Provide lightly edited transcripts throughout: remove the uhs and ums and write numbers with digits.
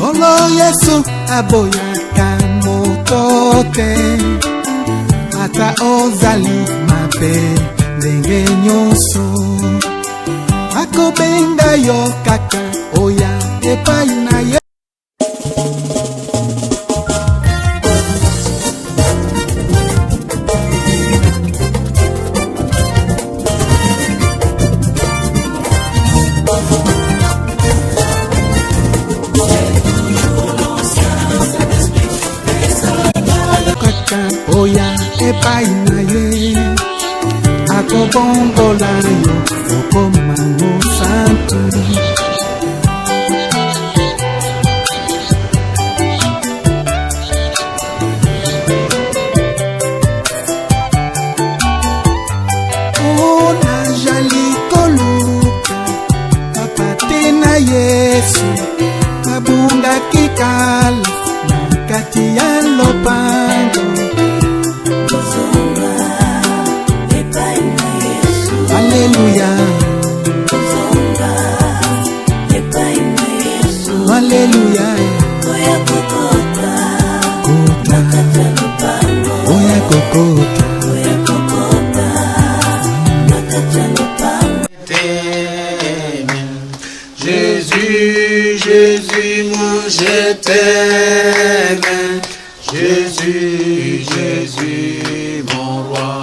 Olo Yesu aboyaka motote ata ozali mabe ndenge nyonso akobenga yo kaka oya epai na ye. Oya epai na ye akobongola yo okoma mosantu. Ona jali koluka apate na Yesu abunga kikala na kati ya lopango. Alléluia. Alléluia. Oya kokota. Oya kokota. Oya kokota. Jésus, Jésus, moi je t'aime. Jésus, Jésus, mon roi.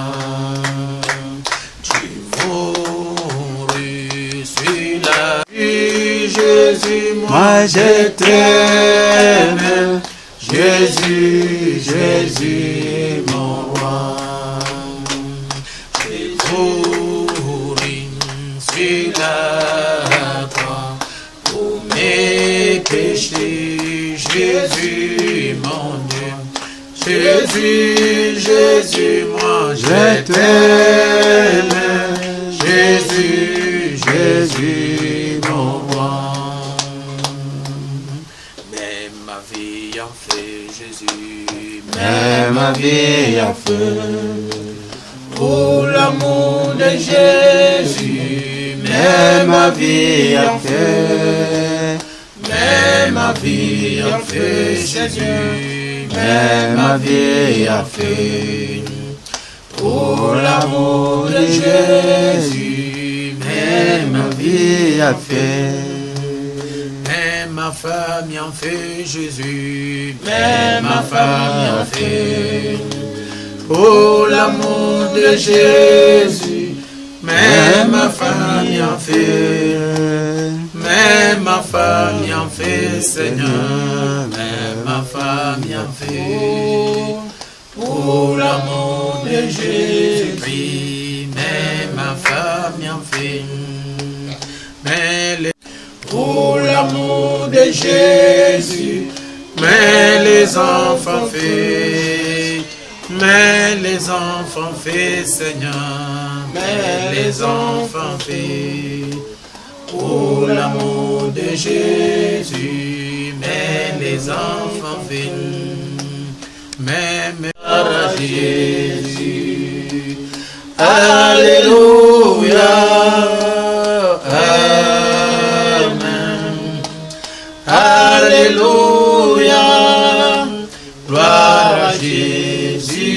Jésus, moi je t'aime. Jésus, Jésus, mon roi. J'ai couru sur la croix pour mes péchés. Jésus, mon Dieu. Jésus, Jésus, moi je t'aime. Jésus, Jésus, mon roi. Mais ma vie en feu, Jésus. Mais ma vie en feu. Pour l'amour de Jésus. Mais ma vie en feu. Mais ma vie en feu, Jésus. Mais ma vie en feu. Pour l'amour de Jésus, mais ma vie a fait. Mais ma famille en fait, Jésus, mais ma famille en fait. Pour l'amour de Jésus, mais ma famille en fait. Mais ma famille en fait, Seigneur, mais ma famille en fait. Pour l'amour de Jésus-Christ, mais ma femme y en fait. Pour l'amour de Jésus, mais les enfants fait. Mais les enfants fait, Seigneur, mais les enfants fait. Pour l'amour de Jésus, mais les enfants fait. Mais Jésus, alléluia, amen, alléluia, gloire à Jésus,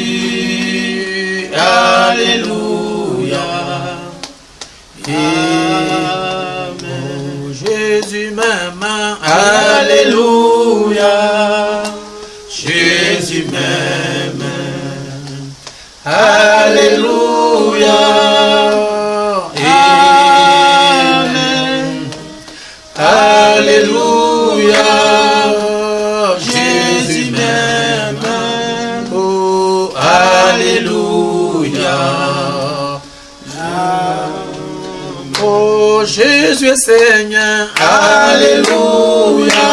alléluia, amen, oh, Jésus m'aime, alléluia. Jésus m'aime, alléluia, amen, alléluia, Jésus m'aime, oh, alléluia, oh, Jésus est Seigneur, alléluia,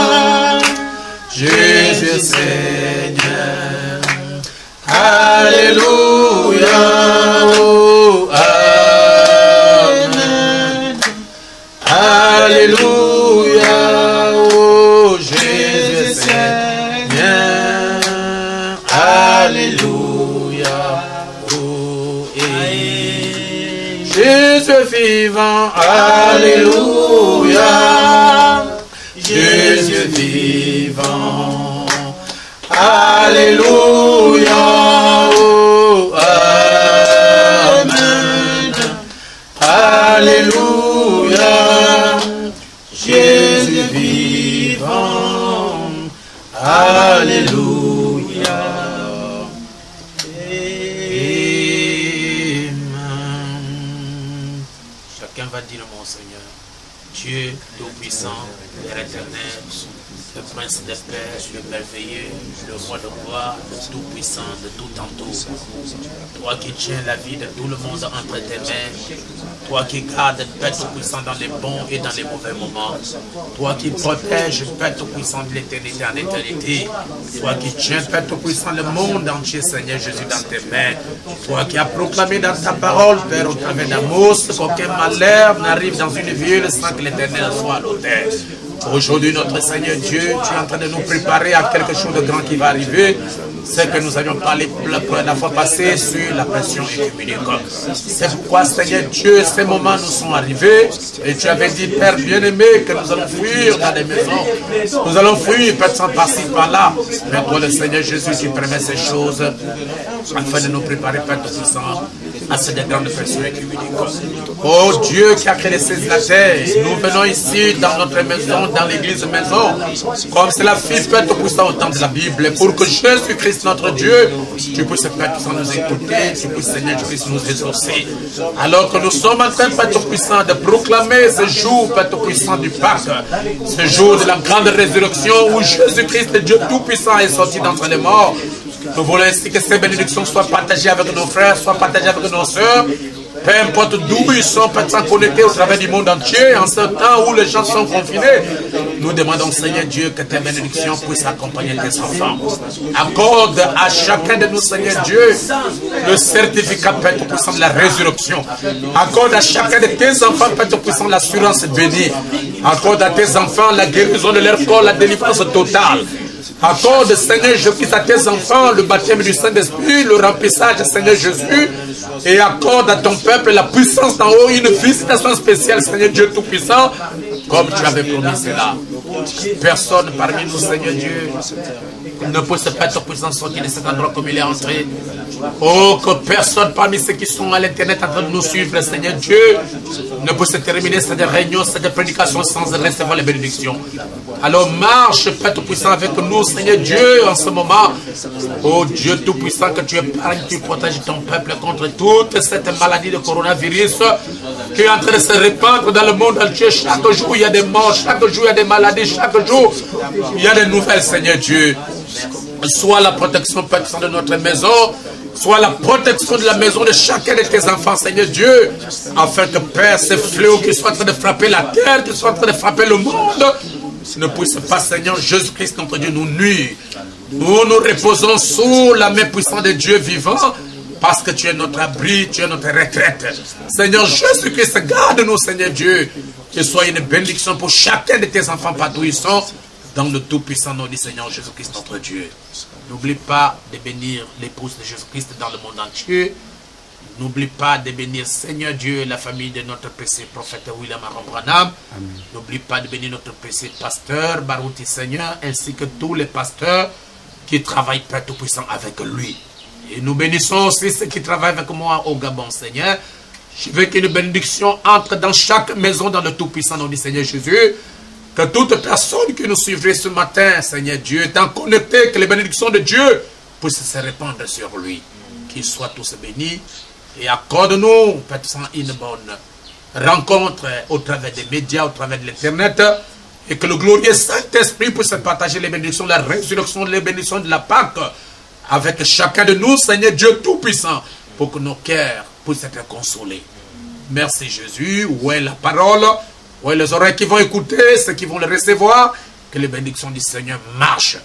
Jésus est Seigneur, alléluia, oh, amen, alléluia, oh, Jésus est Seigneur, alléluia, oh, Jésus vivant, alléluia, Jésus vivant. vivant. Alléluia, oh, Amen. Alléluia, Jésus vivant. Alléluia. Amen. Chacun va dire mon Seigneur, Dieu tout-puissant, Père éternel, le prince des pères, le merveilleux, le roi de gloire, le tout-puissant, de tout en tout. Toi qui tiens la vie de tout le monde entre tes mains, toi qui gardes, Père tout-puissant, dans les bons et dans les mauvais moments, toi qui protèges, Père tout-puissant, de l'éternité en éternité, toi qui tiens, Père tout-puissant, le monde entier, Seigneur Jésus, dans tes mains, toi qui as proclamé dans ta parole, Père, au travers d'Amos, qu'aucun malheur n'arrive dans une ville sans que l'éternel soit à l'autel. Aujourd'hui, notre Seigneur Dieu, tu es en train de nous préparer à quelque chose de grand qui va arriver. C'est que nous avions parlé la fois passée sur la pression écuménique. C'est pourquoi, Seigneur Dieu, ces moments nous sont arrivés. Et tu avais dit, Père bien-aimé, que nous allons fuir dans les maisons. Nous allons fuir, Père, sans par-ci, par-là. Mais toi, le Seigneur Jésus, tu permets ces choses afin de nous préparer, Père Tout-Puissant, à cette grande pression écuménique. Oh Dieu qui a créé la terre, nous venons ici dans notre maison, dans l'église maison, comme cela fit Père Tout-Puissant au temps de la Bible, pour que Jésus-Christ, notre Dieu, tu puisses, Père Tout-Puissant, nous écouter, tu puisses, Seigneur, tu puisses nous exaucer. Alors que nous sommes en train, Père Tout-Puissant, de proclamer ce jour, Père Tout-Puissant, du Pâques, ce jour de la grande résurrection, où Jésus-Christ, le Dieu Tout-Puissant, est sorti d'entre les morts. Nous voulons ainsi que ces bénédictions soient partagées avec nos frères, soient partagées avec nos sœurs. Peu importe d'où ils sont, peut-être connectés au travers du monde entier, en ce temps où les gens sont confinés. Nous demandons, Seigneur Dieu, que tes bénédictions puissent accompagner tes enfants. Accorde à chacun de nous, Seigneur Dieu, le certificat, Père Tout-Puissant, de la résurrection. Accorde à chacun de tes enfants, Père Tout-Puissant, l'assurance bénie. Accorde à tes enfants la guérison de leur corps, la délivrance totale. Accorde, Seigneur Jésus-Christ, à tes enfants le baptême du Saint-Esprit, le remplissage, Seigneur Jésus, et accorde à ton peuple la puissance d'en haut, une visitation spéciale, Seigneur Dieu Tout-Puissant, comme tu avais promis cela. Personne parmi nous, Seigneur Dieu, ne peut se faire Tout-Puissant sortir de cet endroit comme il est entré. Oh, que personne parmi ceux qui sont à l'internet en train de nous suivre, Seigneur Dieu, ne peut se terminer cette réunion, cette prédication sans recevoir les bénédictions. Alors marche, Père Tout-Puissant, avec nous, Seigneur Dieu, en ce moment. Oh Dieu Tout-Puissant, que tu épargnes, tu protèges ton peuple contre toute cette maladie de coronavirus qui est en train de se répandre dans le monde entier. Chaque jour, il y a des morts, chaque jour, il y a des maladies, chaque jour, il y a des nouvelles, Seigneur Dieu. Soit la protection, Père Tout-Puissant, de notre maison, soit la protection de la maison de chacun de tes enfants, Seigneur Dieu, afin que, Père, ces fléaux qui sont en train de frapper la terre, qui sont en train de frapper le monde, ne puissent pas, Seigneur Jésus-Christ, notre Dieu, nous nuire. Nous nous reposons sous la main puissante de Dieu vivant, parce que tu es notre abri, tu es notre retraite. Seigneur Jésus-Christ, garde-nous, Seigneur Dieu, que soit une bénédiction pour chacun de tes enfants partout où ils sont, dans le tout-puissant nom du Seigneur Jésus-Christ, notre Dieu. N'oublie pas de bénir l'épouse de Jésus-Christ dans le monde entier. N'oublie pas de bénir, Seigneur Dieu, la famille de notre PC, prophète William Aaron Branham. N'oublie pas de bénir notre PC, pasteur Barouti, Seigneur, ainsi que tous les pasteurs qui travaillent, Père Tout-Puissant, avec lui. Et nous bénissons aussi ceux qui travaillent avec moi au Gabon, Seigneur. Je veux qu'une bénédiction entre dans chaque maison dans le Tout-Puissant nom du Seigneur Jésus. Que toute personne qui nous suivrait ce matin, Seigneur Dieu, étant connecté, que les bénédictions de Dieu puissent se répandre sur lui. Qu'ils soient tous bénis. Et accorde-nous, Père Tout-Puissant, une bonne rencontre au travers des médias, au travers de l'Internet. Et que le glorieux Saint-Esprit puisse partager les bénédictions de la résurrection, les bénédictions de la Pâque avec chacun de nous, Seigneur Dieu Tout-Puissant, pour que nos cœurs puissent être consolés. Merci Jésus. Où est la parole? Où est les oreilles qui vont écouter, ceux qui vont le recevoir? Que les bénédictions du Seigneur marchent.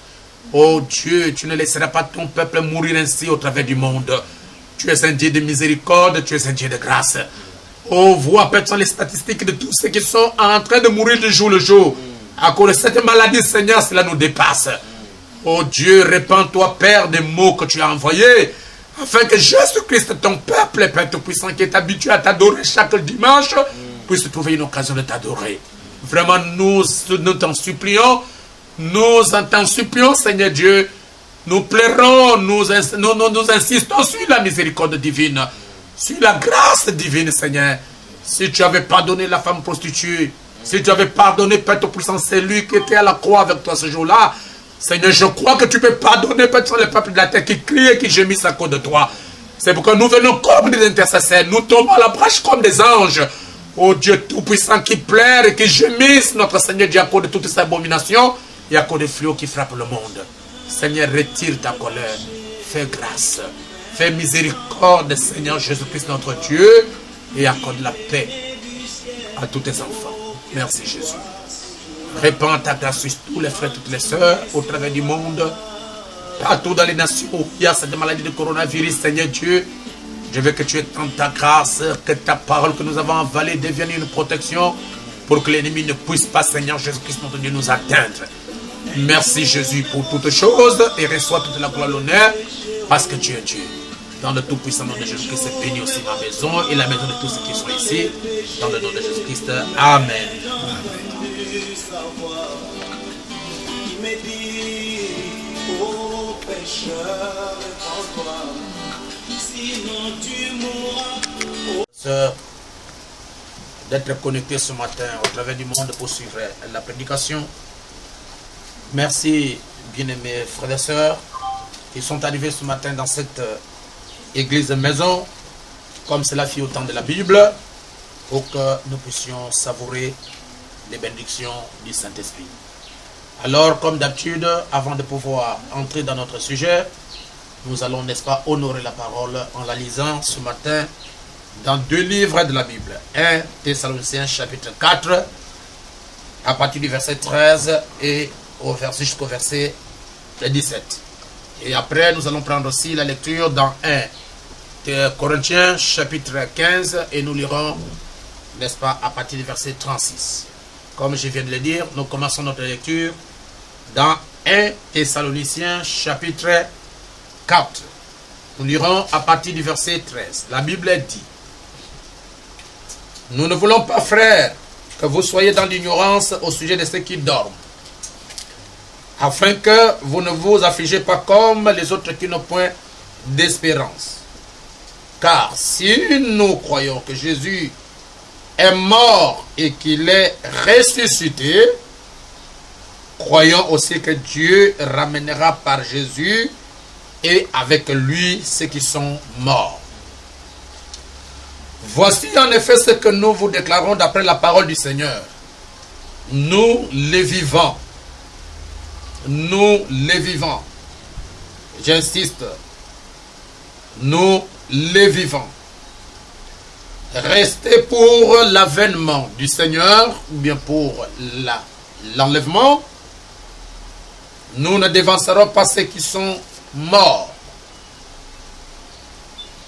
Oh Dieu, tu ne laisseras pas ton peuple mourir ainsi au travers du monde. Tu es un Dieu de miséricorde, tu es un Dieu de grâce. Oh, vois peut-être les statistiques de tous ceux qui sont en train de mourir de jour le jour. À cause de cette maladie, Seigneur, cela nous dépasse. Oh Dieu, répands-toi, Père, des mots que tu as envoyés, afin que Jésus-Christ, ton peuple, Père Tout-Puissant, qui est habitué à t'adorer chaque dimanche, puisse trouver une occasion de t'adorer. Vraiment, nous t'en supplions, nous t'en supplions, Seigneur Dieu, nous pleurons, nous insistons sur la miséricorde divine, sur la grâce divine, Seigneur. Si tu avais pardonné la femme prostituée, si tu avais pardonné, Père Tout-Puissant, c'est lui qui était à la croix avec toi ce jour-là, Seigneur, je crois que tu peux pardonner, Père, les peuples de la terre qui crient et qui gémissent à cause de toi. C'est pourquoi nous venons comme des intercesseurs, nous tombons à la brèche comme des anges. Oh Dieu Tout-Puissant qui pleure et qui gémisse, notre Seigneur Dieu, à cause de toutes ces abominations et à cause des fléaux qui frappent le monde. Seigneur, retire ta colère, fais grâce, fais miséricorde, Seigneur Jésus-Christ notre Dieu, et accorde la paix à tous tes enfants. Merci Jésus. Répands ta grâce sur tous les frères, toutes les sœurs, au travers du monde, partout dans les nations où il y a cette maladie de coronavirus, Seigneur Dieu. Je veux que tu étendes ta grâce, que ta parole que nous avons avalée devienne une protection pour que l'ennemi ne puisse pas, Seigneur Jésus-Christ, notre Dieu, nous atteindre. Merci Jésus pour toutes choses et reçois toute la gloire et l'honneur parce que tu es Dieu. Dans le tout-puissant nom de Jésus-Christ, c'est béni aussi ma maison et la maison de tous ceux qui sont ici. Dans le nom de Jésus-Christ, Amen. Sœur, d'être connecté ce matin au travers du monde pour suivre la prédication. Merci, bien-aimés frères et sœurs, qui sont arrivés ce matin dans cette église maison, comme cela fit au temps de la Bible, pour que nous puissions savourer les bénédictions du Saint-Esprit. Alors, comme d'habitude, avant de pouvoir entrer dans notre sujet, nous allons, n'est-ce pas, honorer la parole en la lisant ce matin dans deux livres de la Bible. 1 Thessaloniciens chapitre 4, à partir du verset 13 et jusqu'au verset 17. Et après, nous allons prendre aussi la lecture dans 1 Corinthiens chapitre 15 et nous lirons, n'est-ce pas, à partir du verset 36. Comme je viens de le dire, nous commençons notre lecture dans 1 Thessaloniciens chapitre 4. Nous lirons à partir du verset 13. La Bible dit: nous ne voulons pas, frères, que vous soyez dans l'ignorance au sujet de ceux qui dorment, afin que vous ne vous affligez pas comme les autres qui n'ont point d'espérance. Car si nous croyons que Jésus est mort et qu'il est ressuscité, croyons aussi que Dieu ramènera par Jésus et avec lui ceux qui sont morts. Voici en effet ce que nous vous déclarons d'après la parole du Seigneur. Nous les vivants. Nous les vivants. J'insiste. Nous les vivants. Restez pour l'avènement du Seigneur, ou bien pour l'enlèvement. Nous ne dévancerons pas ceux qui sont morts.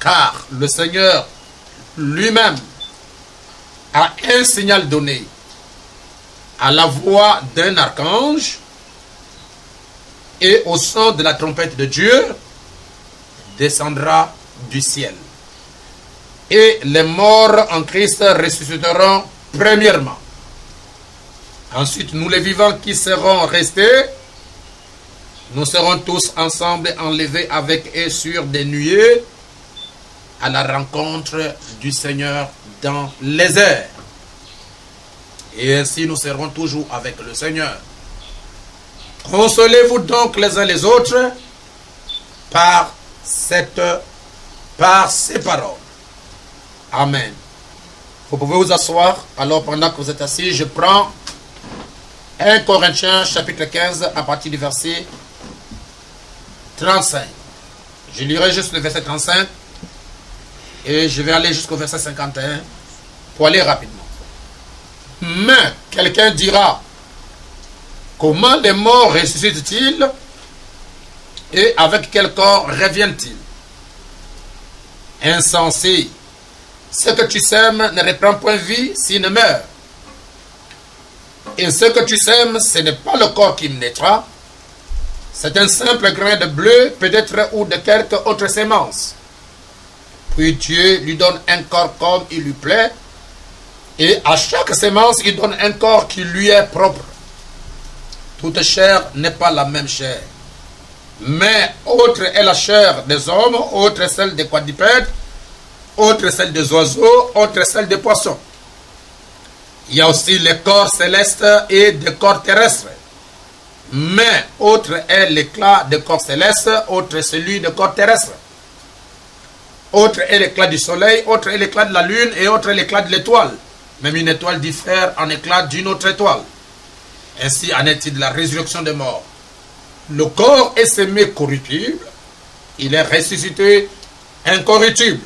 Car le Seigneur lui-même a un signal donné à la voix d'un archange et au son de la trompette de Dieu descendra du ciel. Et les morts en Christ ressusciteront premièrement. Ensuite, nous les vivants qui serons restés, nous serons tous ensemble enlevés avec eux sur des nuées à la rencontre du Seigneur dans les airs. Et ainsi nous serons toujours avec le Seigneur. Consolez-vous donc les uns les autres par ces paroles. Amen. Vous pouvez vous asseoir. Alors pendant que vous êtes assis, je prends 1 Corinthiens chapitre 15 à partir du verset 35. Je lirai juste le verset 35 et je vais aller jusqu'au verset 51 pour aller rapidement. Mais quelqu'un dira: comment les morts ressuscitent-ils et avec quel corps reviennent-ils? Insensé, ce que tu sèmes ne reprend point vie s'il ne meurt. Et ce que tu sèmes, ce n'est pas le corps qui naîtra, c'est un simple grain de bleu, peut-être, ou de quelque autre sémence. Puis Dieu lui donne un corps comme il lui plaît, et à chaque sémence, il donne un corps qui lui est propre. Toute chair n'est pas la même chair. Mais autre est la chair des hommes, autre est celle des quadrupèdes, autre est celle des oiseaux, autre est celle des poissons. Il y a aussi les corps célestes et des corps terrestres. Mais autre est l'éclat des corps célestes, autre est celui des corps terrestres. Autre est l'éclat du soleil, autre est l'éclat de la lune et autre est l'éclat de l'étoile. Même une étoile diffère en éclat d'une autre étoile. Ainsi en est-il de la résurrection des morts. Le corps est sémé corruptible, il est ressuscité incorruptible.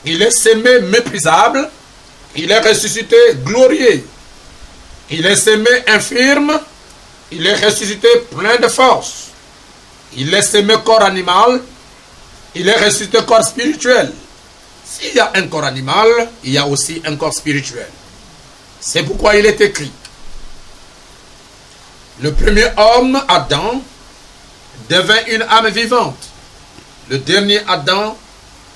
Il est sémé méprisable, il est ressuscité glorieux. Il est sémé infirme, il est ressuscité plein de force. Il est sémé corps animal, il est ressuscité corps spirituel. S'il y a un corps animal, il y a aussi un corps spirituel. C'est pourquoi il est écrit. Le premier homme, Adam, devint une âme vivante. Le dernier Adam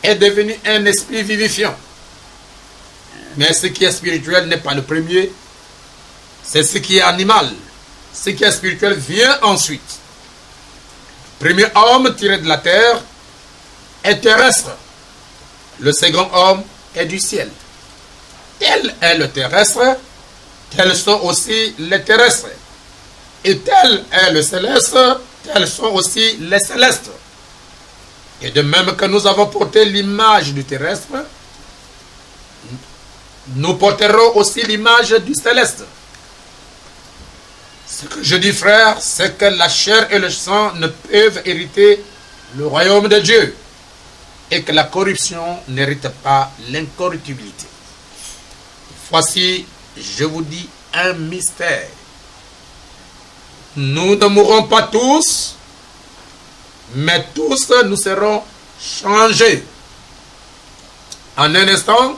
est devenu un esprit vivifiant. Mais ce qui est spirituel n'est pas le premier. C'est ce qui est animal. Ce qui est spirituel vient ensuite. Le premier homme tiré de la terre est terrestre. Le second homme est du ciel. Tel est le terrestre, tels sont aussi les terrestres. Et tel est le céleste, tels sont aussi les célestes. Et de même que nous avons porté l'image du terrestre, nous porterons aussi l'image du céleste. Ce que je dis, frère, c'est que la chair et le sang ne peuvent hériter le royaume de Dieu et que la corruption n'hérite pas l'incorruptibilité. Voici, je vous dis un mystère. Nous ne mourrons pas tous, mais tous nous serons changés. En un instant,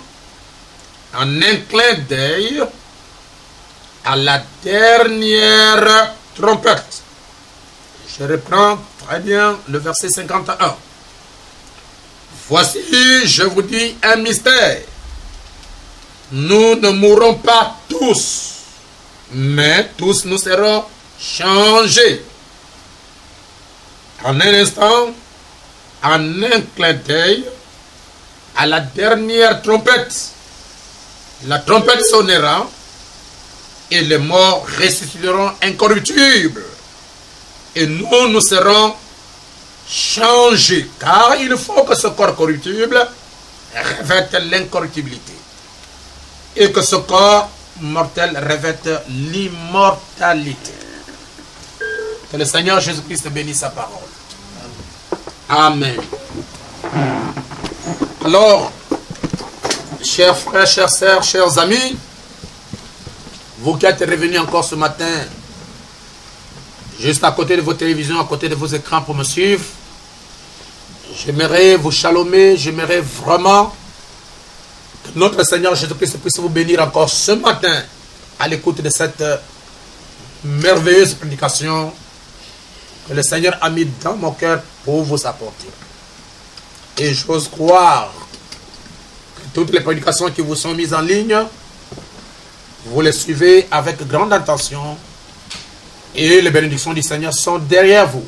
en un clin d'œil, à la dernière trompette. Je reprends très bien le verset 51. Voici, je vous dis un mystère. Nous ne mourrons pas tous, mais tous nous serons changés. En un instant, en un clin d'œil, à la dernière trompette. La trompette sonnera et les morts ressusciteront incorruptibles. Et nous, nous serons changés. Car il faut que ce corps corruptible revête l'incorruptibilité. Et que ce corps mortel revête l'immortalité. Que le Seigneur Jésus-Christ bénisse sa parole. Amen. Alors, chers frères, chères sœurs, chers amis, vous qui êtes revenus encore ce matin, juste à côté de vos télévisions, à côté de vos écrans pour me suivre, j'aimerais vous chalomer, j'aimerais vraiment que notre Seigneur Jésus-Christ puisse vous bénir encore ce matin à l'écoute de cette merveilleuse prédication que le Seigneur a mis dans mon cœur pour vous apporter. Et j'ose croire que toutes les prédications qui vous sont mises en ligne, vous les suivez avec grande attention et les bénédictions du Seigneur sont derrière vous.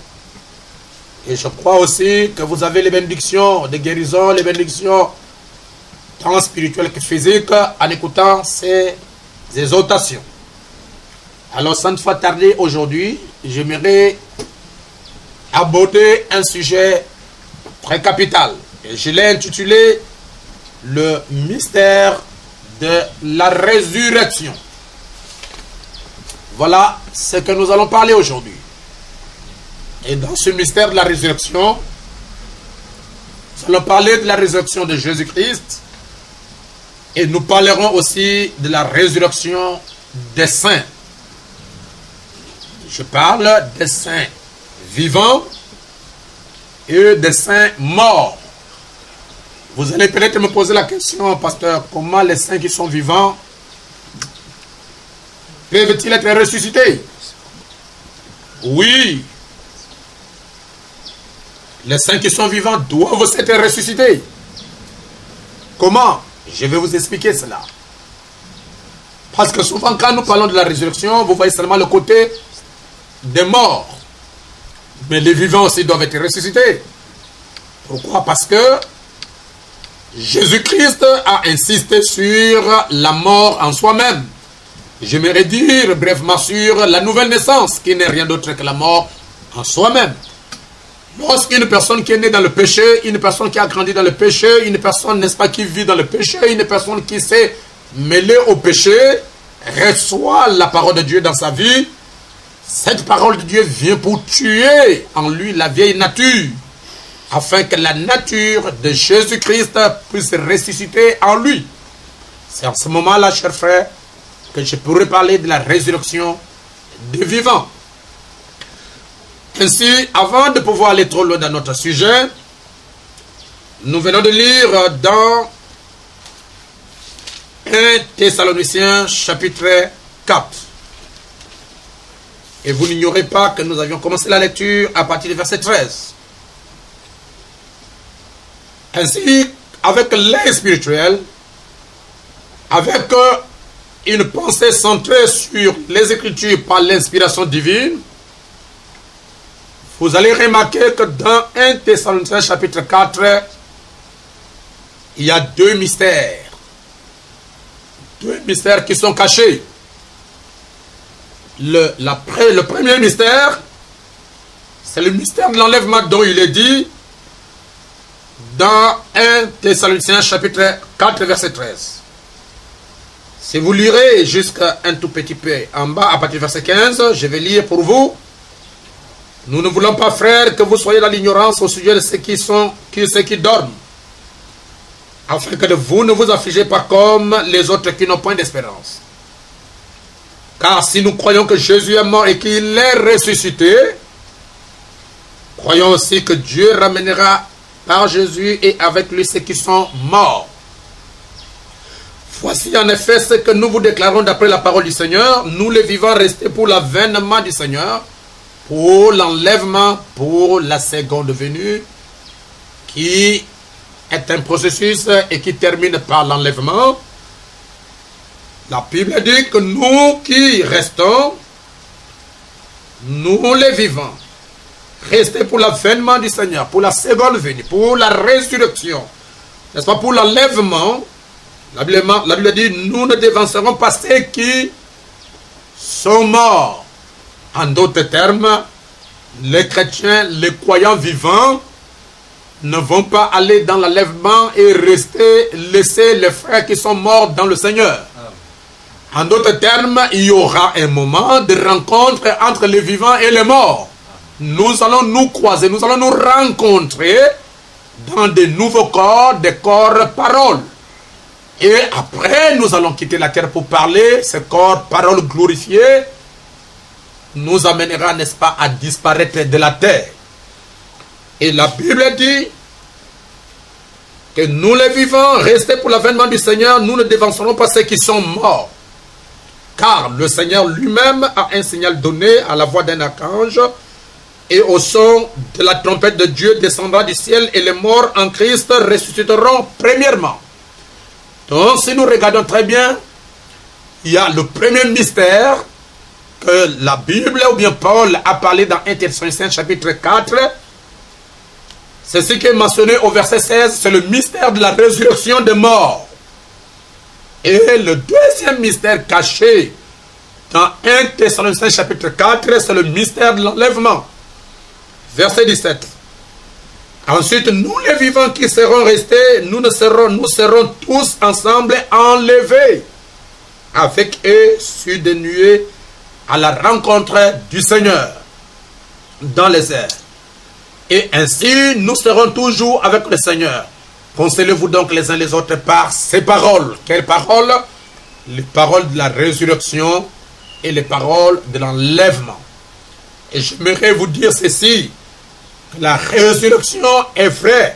Et je crois aussi que vous avez les bénédictions de guérison, les bénédictions tant spirituelles que physiques en écoutant ces exhortations. Alors sans trop tarder aujourd'hui, j'aimerais aborder un sujet très capital. Et je l'ai intitulé le mystère de la résurrection. Voilà ce que nous allons parler aujourd'hui. Et dans ce mystère de la résurrection, nous allons parler de la résurrection de Jésus-Christ et nous parlerons aussi de la résurrection des saints. Je parle des saints vivants et des saints morts. Vous allez peut-être me poser la question, pasteur, comment les saints qui sont vivants peuvent-ils être ressuscités? Oui. Les saints qui sont vivants doivent être ressuscités. Comment? Je vais vous expliquer cela. Parce que souvent, quand nous parlons de la résurrection, vous voyez seulement le côté des morts. Mais les vivants aussi doivent être ressuscités. Pourquoi? Parce que Jésus-Christ a insisté sur la mort en soi-même. J'aimerais dire brièvement sur la nouvelle naissance, qui n'est rien d'autre que la mort en soi-même. Lorsqu'une personne qui est née dans le péché, une personne qui a grandi dans le péché, une personne, n'est-ce pas, qui vit dans le péché, une personne qui s'est mêlée au péché, reçoit la parole de Dieu dans sa vie, cette parole de Dieu vient pour tuer en lui la vieille nature, afin que la nature de Jésus-Christ puisse ressusciter en lui. C'est en ce moment-là, chers frères, que je pourrais parler de la résurrection des vivants. Ainsi, avant de pouvoir aller trop loin dans notre sujet, nous venons de lire dans 1 Thessaloniciens chapitre 4. Et vous n'ignorez pas que nous avions commencé la lecture à partir du verset 13. Ainsi, avec l'aide spirituelle, avec une pensée centrée sur les Écritures par l'inspiration divine, vous allez remarquer que dans 1 Thessaloniciens chapitre 4, il y a deux mystères. Deux mystères qui sont cachés. Le premier mystère, c'est le mystère de l'enlèvement dont il est dit dans 1 Thessaloniciens chapitre 4 verset 13. Si vous lirez jusqu'à un tout petit peu en bas à partir du verset 15, je vais lire pour vous. Nous ne voulons pas, frères, que vous soyez dans l'ignorance au sujet de ceux qui dorment, afin que vous ne vous affligez pas comme les autres qui n'ont point d'espérance. Car si nous croyons que Jésus est mort et qu'il est ressuscité, croyons aussi que Dieu ramènera par Jésus et avec lui ceux qui sont morts. Voici en effet ce que nous vous déclarons d'après la parole du Seigneur. Nous les vivants restés pour l'avènement du Seigneur, pour l'enlèvement, pour la seconde venue, qui est un processus et qui termine par l'enlèvement. La Bible dit que nous qui restons, nous les vivants, restés pour l'avènement du Seigneur, pour la seconde venue, pour la résurrection, n'est-ce pas, pour l'enlèvement, la Bible dit, nous ne devancerons pas ceux qui sont morts. En d'autres termes, les chrétiens, les croyants vivants, ne vont pas aller dans l'enlèvement et laisser les frères qui sont morts dans le Seigneur. En d'autres termes, il y aura un moment de rencontre entre les vivants et les morts. Nous allons nous croiser, nous allons nous rencontrer dans de nouveaux corps, des corps paroles. Et après, nous allons quitter la terre pour parler. Ce corps parole glorifié nous amènera, n'est-ce pas, à disparaître de la terre. Et la Bible dit que nous les vivants, restés pour l'avènement du Seigneur, nous ne devancerons pas ceux qui sont morts. Car le Seigneur lui-même a un signal donné à la voix d'un archange, et au son de la trompette de Dieu descendra du ciel, et les morts en Christ ressusciteront premièrement. Donc si nous regardons très bien, il y a le premier mystère que la Bible, ou bien Paul a parlé dans 1 Thessaloniciens chapitre 4. C'est ce qui est mentionné au verset 16, c'est le mystère de la résurrection des morts. Et le deuxième mystère caché dans 1 Thessaloniciens chapitre 4, c'est le mystère de l'enlèvement. Verset 17. Ensuite, nous les vivants qui serons restés, nous serons tous ensemble enlevés avec eux sur des nuées à la rencontre du Seigneur dans les airs. Et ainsi, nous serons toujours avec le Seigneur. Consolez-vous donc les uns les autres par ces paroles. Quelles paroles? Les paroles de la résurrection et les paroles de l'enlèvement. Et j'aimerais vous dire ceci, que la résurrection est vraie.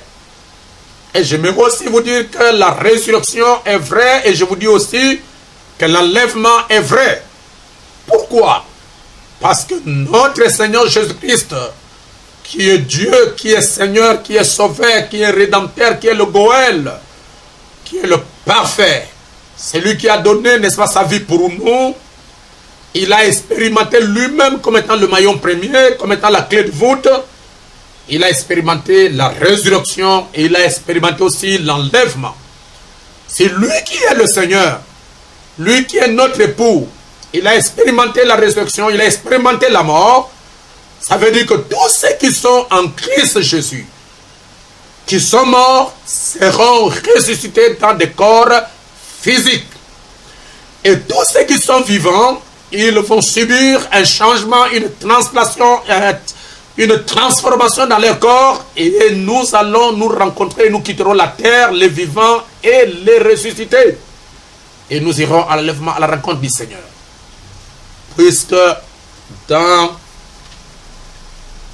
Et j'aimerais aussi vous dire que la résurrection est vraie, et je vous dis aussi que l'enlèvement est vrai. Pourquoi? Parce que notre Seigneur Jésus-Christ, qui est Dieu, qui est Seigneur, qui est Sauveur, qui est Rédempteur, qui est le Goël, qui est le parfait, c'est lui qui a donné, n'est-ce pas, sa vie pour nous, il a expérimenté lui-même comme étant le maillon premier, comme étant la clé de voûte. Il a expérimenté la résurrection et il a expérimenté aussi l'enlèvement. C'est lui qui est le Seigneur, lui qui est notre époux. Il a expérimenté la résurrection, il a expérimenté la mort. Ça veut dire que tous ceux qui sont en Christ Jésus, qui sont morts, seront ressuscités dans des corps physiques. Et tous ceux qui sont vivants, ils vont subir un changement, une translation, une transformation dans leur corps. Et nous allons nous rencontrer, nous quitterons la terre, les vivants et les ressuscités. Et nous irons à l'enlèvement, à la rencontre du Seigneur. Puisque dans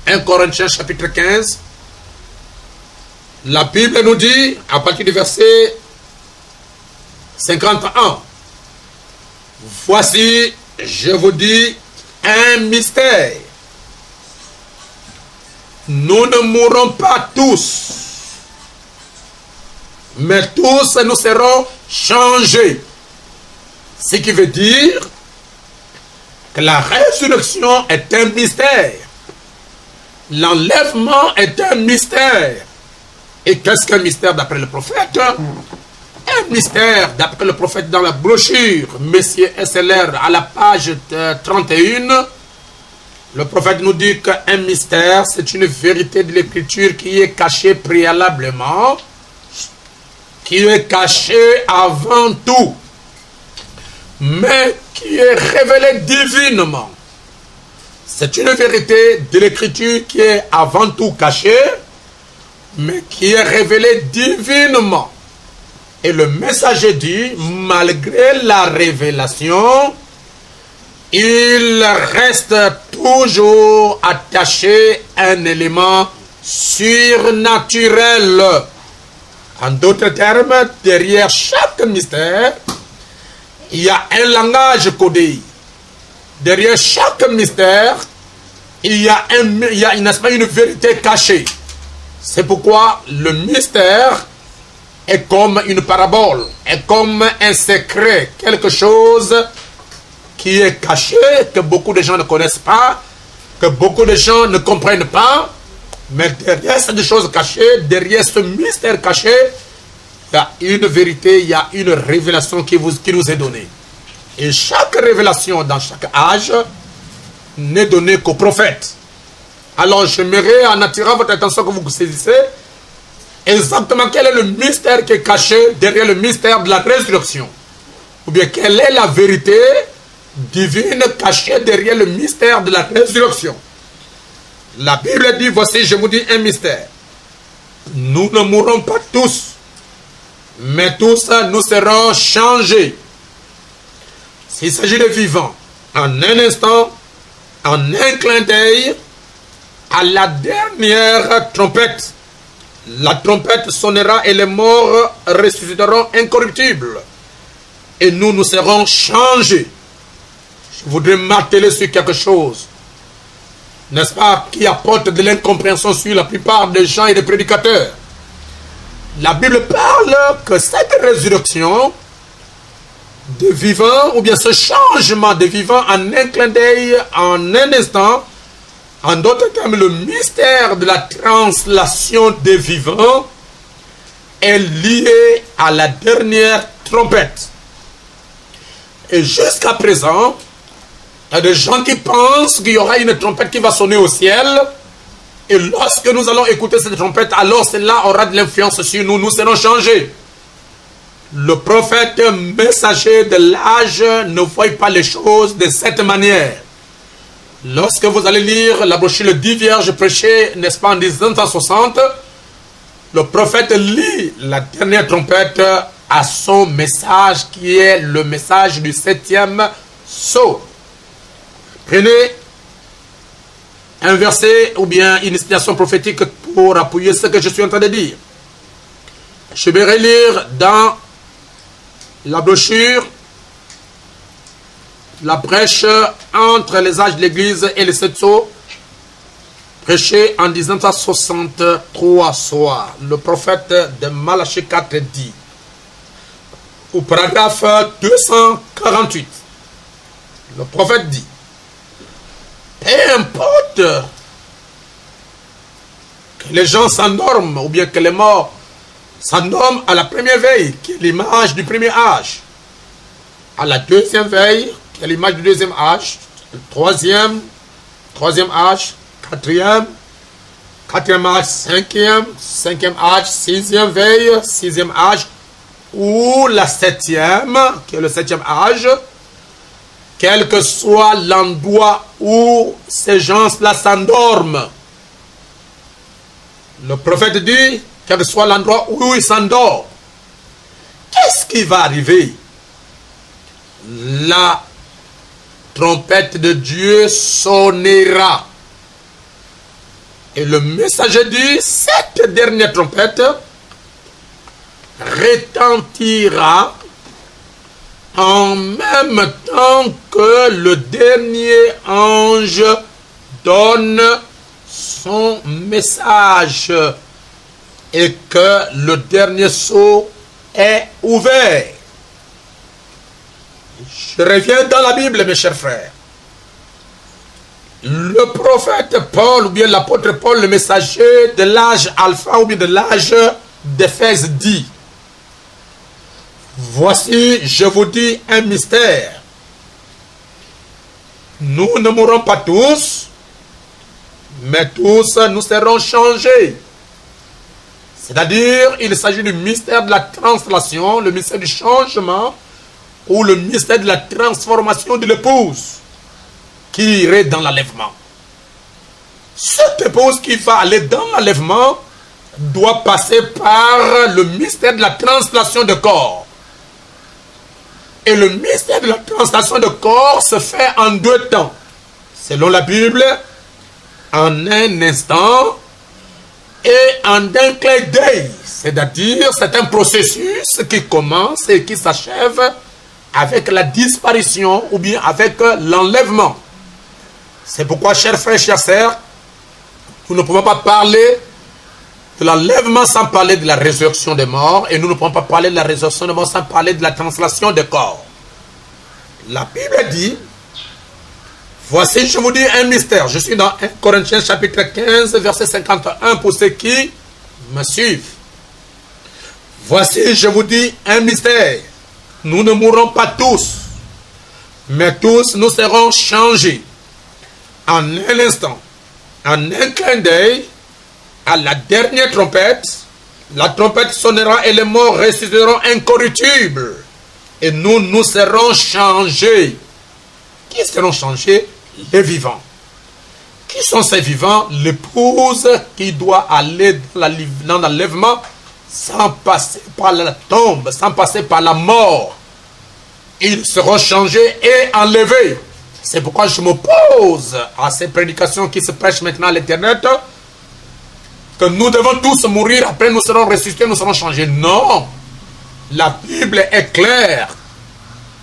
1 Corinthiens chapitre 15, la Bible nous dit, à partir du verset 51, voici, je vous dis, un mystère. Nous ne mourrons pas tous, mais tous nous serons changés. Ce qui veut dire que la résurrection est un mystère. L'enlèvement est un mystère. Et qu'est-ce qu'un mystère d'après le prophète? Un mystère d'après le prophète dans la brochure Messier SLR à la page 31. Le prophète nous dit qu'un mystère, c'est une vérité de l'écriture qui est cachée préalablement, qui est cachée avant tout, mais qui est révélée divinement. C'est une vérité de l'écriture qui est avant tout cachée, mais qui est révélée divinement. Et le messager dit, malgré la révélation, il reste toujours attaché à un élément surnaturel. En d'autres termes, derrière chaque mystère, il y a un langage codé. Derrière chaque mystère, il y a une vérité cachée. C'est pourquoi le mystère est comme une parabole, est comme un secret, quelque chose qui est caché, que beaucoup de gens ne connaissent pas, que beaucoup de gens ne comprennent pas. Mais derrière cette chose cachée, derrière ce mystère caché, il y a une vérité, il y a une révélation qui nous est donnée. Et chaque révélation dans chaque âge n'est donnée qu'au prophète. Alors j'aimerais en attirant votre attention que vous saisissez exactement quel est le mystère qui est caché derrière le mystère de la résurrection. Ou bien quelle est la vérité divine cachée derrière le mystère de la résurrection. La Bible dit, voici je vous dis un mystère. Nous ne mourrons pas tous, mais tous nous serons changés. S'il s'agit de vivants, en un instant, en un clin d'œil, à la dernière trompette, la trompette sonnera et les morts ressusciteront incorruptibles. Et nous serons changés. Je voudrais m'atteler sur quelque chose, n'est-ce pas, qui apporte de l'incompréhension sur la plupart des gens et des prédicateurs. La Bible parle que cette résurrection de vivants, ou bien ce changement de vivants en un clin d'œil, en un instant, en d'autres termes, le mystère de la translation des vivants est lié à la dernière trompette. Et jusqu'à présent, il y a des gens qui pensent qu'il y aura une trompette qui va sonner au ciel. Et lorsque nous allons écouter cette trompette, alors cela aura de l'influence sur nous. Nous serons changés. Le prophète messager de l'âge ne voit pas les choses de cette manière. Lorsque vous allez lire la brochure Le 10 Vierges prêchées, n'est-ce pas, en 1960, le prophète lit la dernière trompette à son message qui est le message du 7e sceau. Prenez un verset ou bien une citation prophétique pour appuyer ce que je suis en train de dire. Je vais relire dans la brochure La brèche entre les âges de l'Église et les 7 sceaux, prêché en 1963 soir. Le prophète de Malachie 4 dit, au paragraphe 248, Le prophète dit, peu importe que les gens s'endorment ou bien que les morts s'endorment à la première veille, qui est l'image du premier âge, à la deuxième veille, qui est l'image du deuxième âge, le troisième âge, quatrième âge, cinquième âge, sixième veille, sixième âge, ou la septième, qui est le septième âge, quel que soit l'endroit où ces gens-là s'endorment. Le prophète dit, quel que soit l'endroit où ils s'endorment, qu'est-ce qui va arriver? La trompette de Dieu sonnera. Et le messager dit, cette dernière trompette retentira en même temps que le dernier ange donne son message et que le dernier sceau est ouvert. Je reviens dans la Bible, mes chers frères. Le prophète Paul, ou bien l'apôtre Paul, le messager de l'âge alpha, ou bien de l'âge d'Éphèse, dit, voici, je vous dis un mystère. Nous ne mourrons pas tous, mais tous nous serons changés. C'est-à-dire, il s'agit du mystère de la translation, le mystère du changement, ou le mystère de la transformation de l'épouse qui irait dans l'enlèvement. Cette épouse qui va aller dans l'enlèvement doit passer par le mystère de la translation de corps. Et le mystère de la translation de corps se fait en deux temps. Selon la Bible, en un instant et en un clin d'œil. C'est-à-dire, c'est un processus qui commence et qui s'achève avec la disparition ou bien avec l'enlèvement. C'est pourquoi, chers frères, chers sœurs, nous ne pouvons pas parler de l'enlèvement sans parler de la résurrection des morts, et nous ne pouvons pas parler de la résurrection des morts sans parler de la translation des corps. La Bible dit, voici, je vous dis un mystère. Je suis dans 1 Corinthiens chapitre 15, verset 51, pour ceux qui me suivent. Voici, je vous dis un mystère. Nous ne mourrons pas tous, mais tous nous serons changés. En un instant, en un clin d'œil, à la dernière trompette, la trompette sonnera et les morts ressusciteront incorruptibles. Et nous serons changés. Qui seront changés? Les vivants. Qui sont ces vivants? L'épouse qui doit aller dans l'enlèvement sans passer par la tombe, sans passer par la mort. Ils seront changés et enlevés. C'est pourquoi je m'oppose à ces prédications qui se prêchent maintenant à l'internet, que nous devons tous mourir, après nous serons ressuscités, nous serons changés. Non, la Bible est claire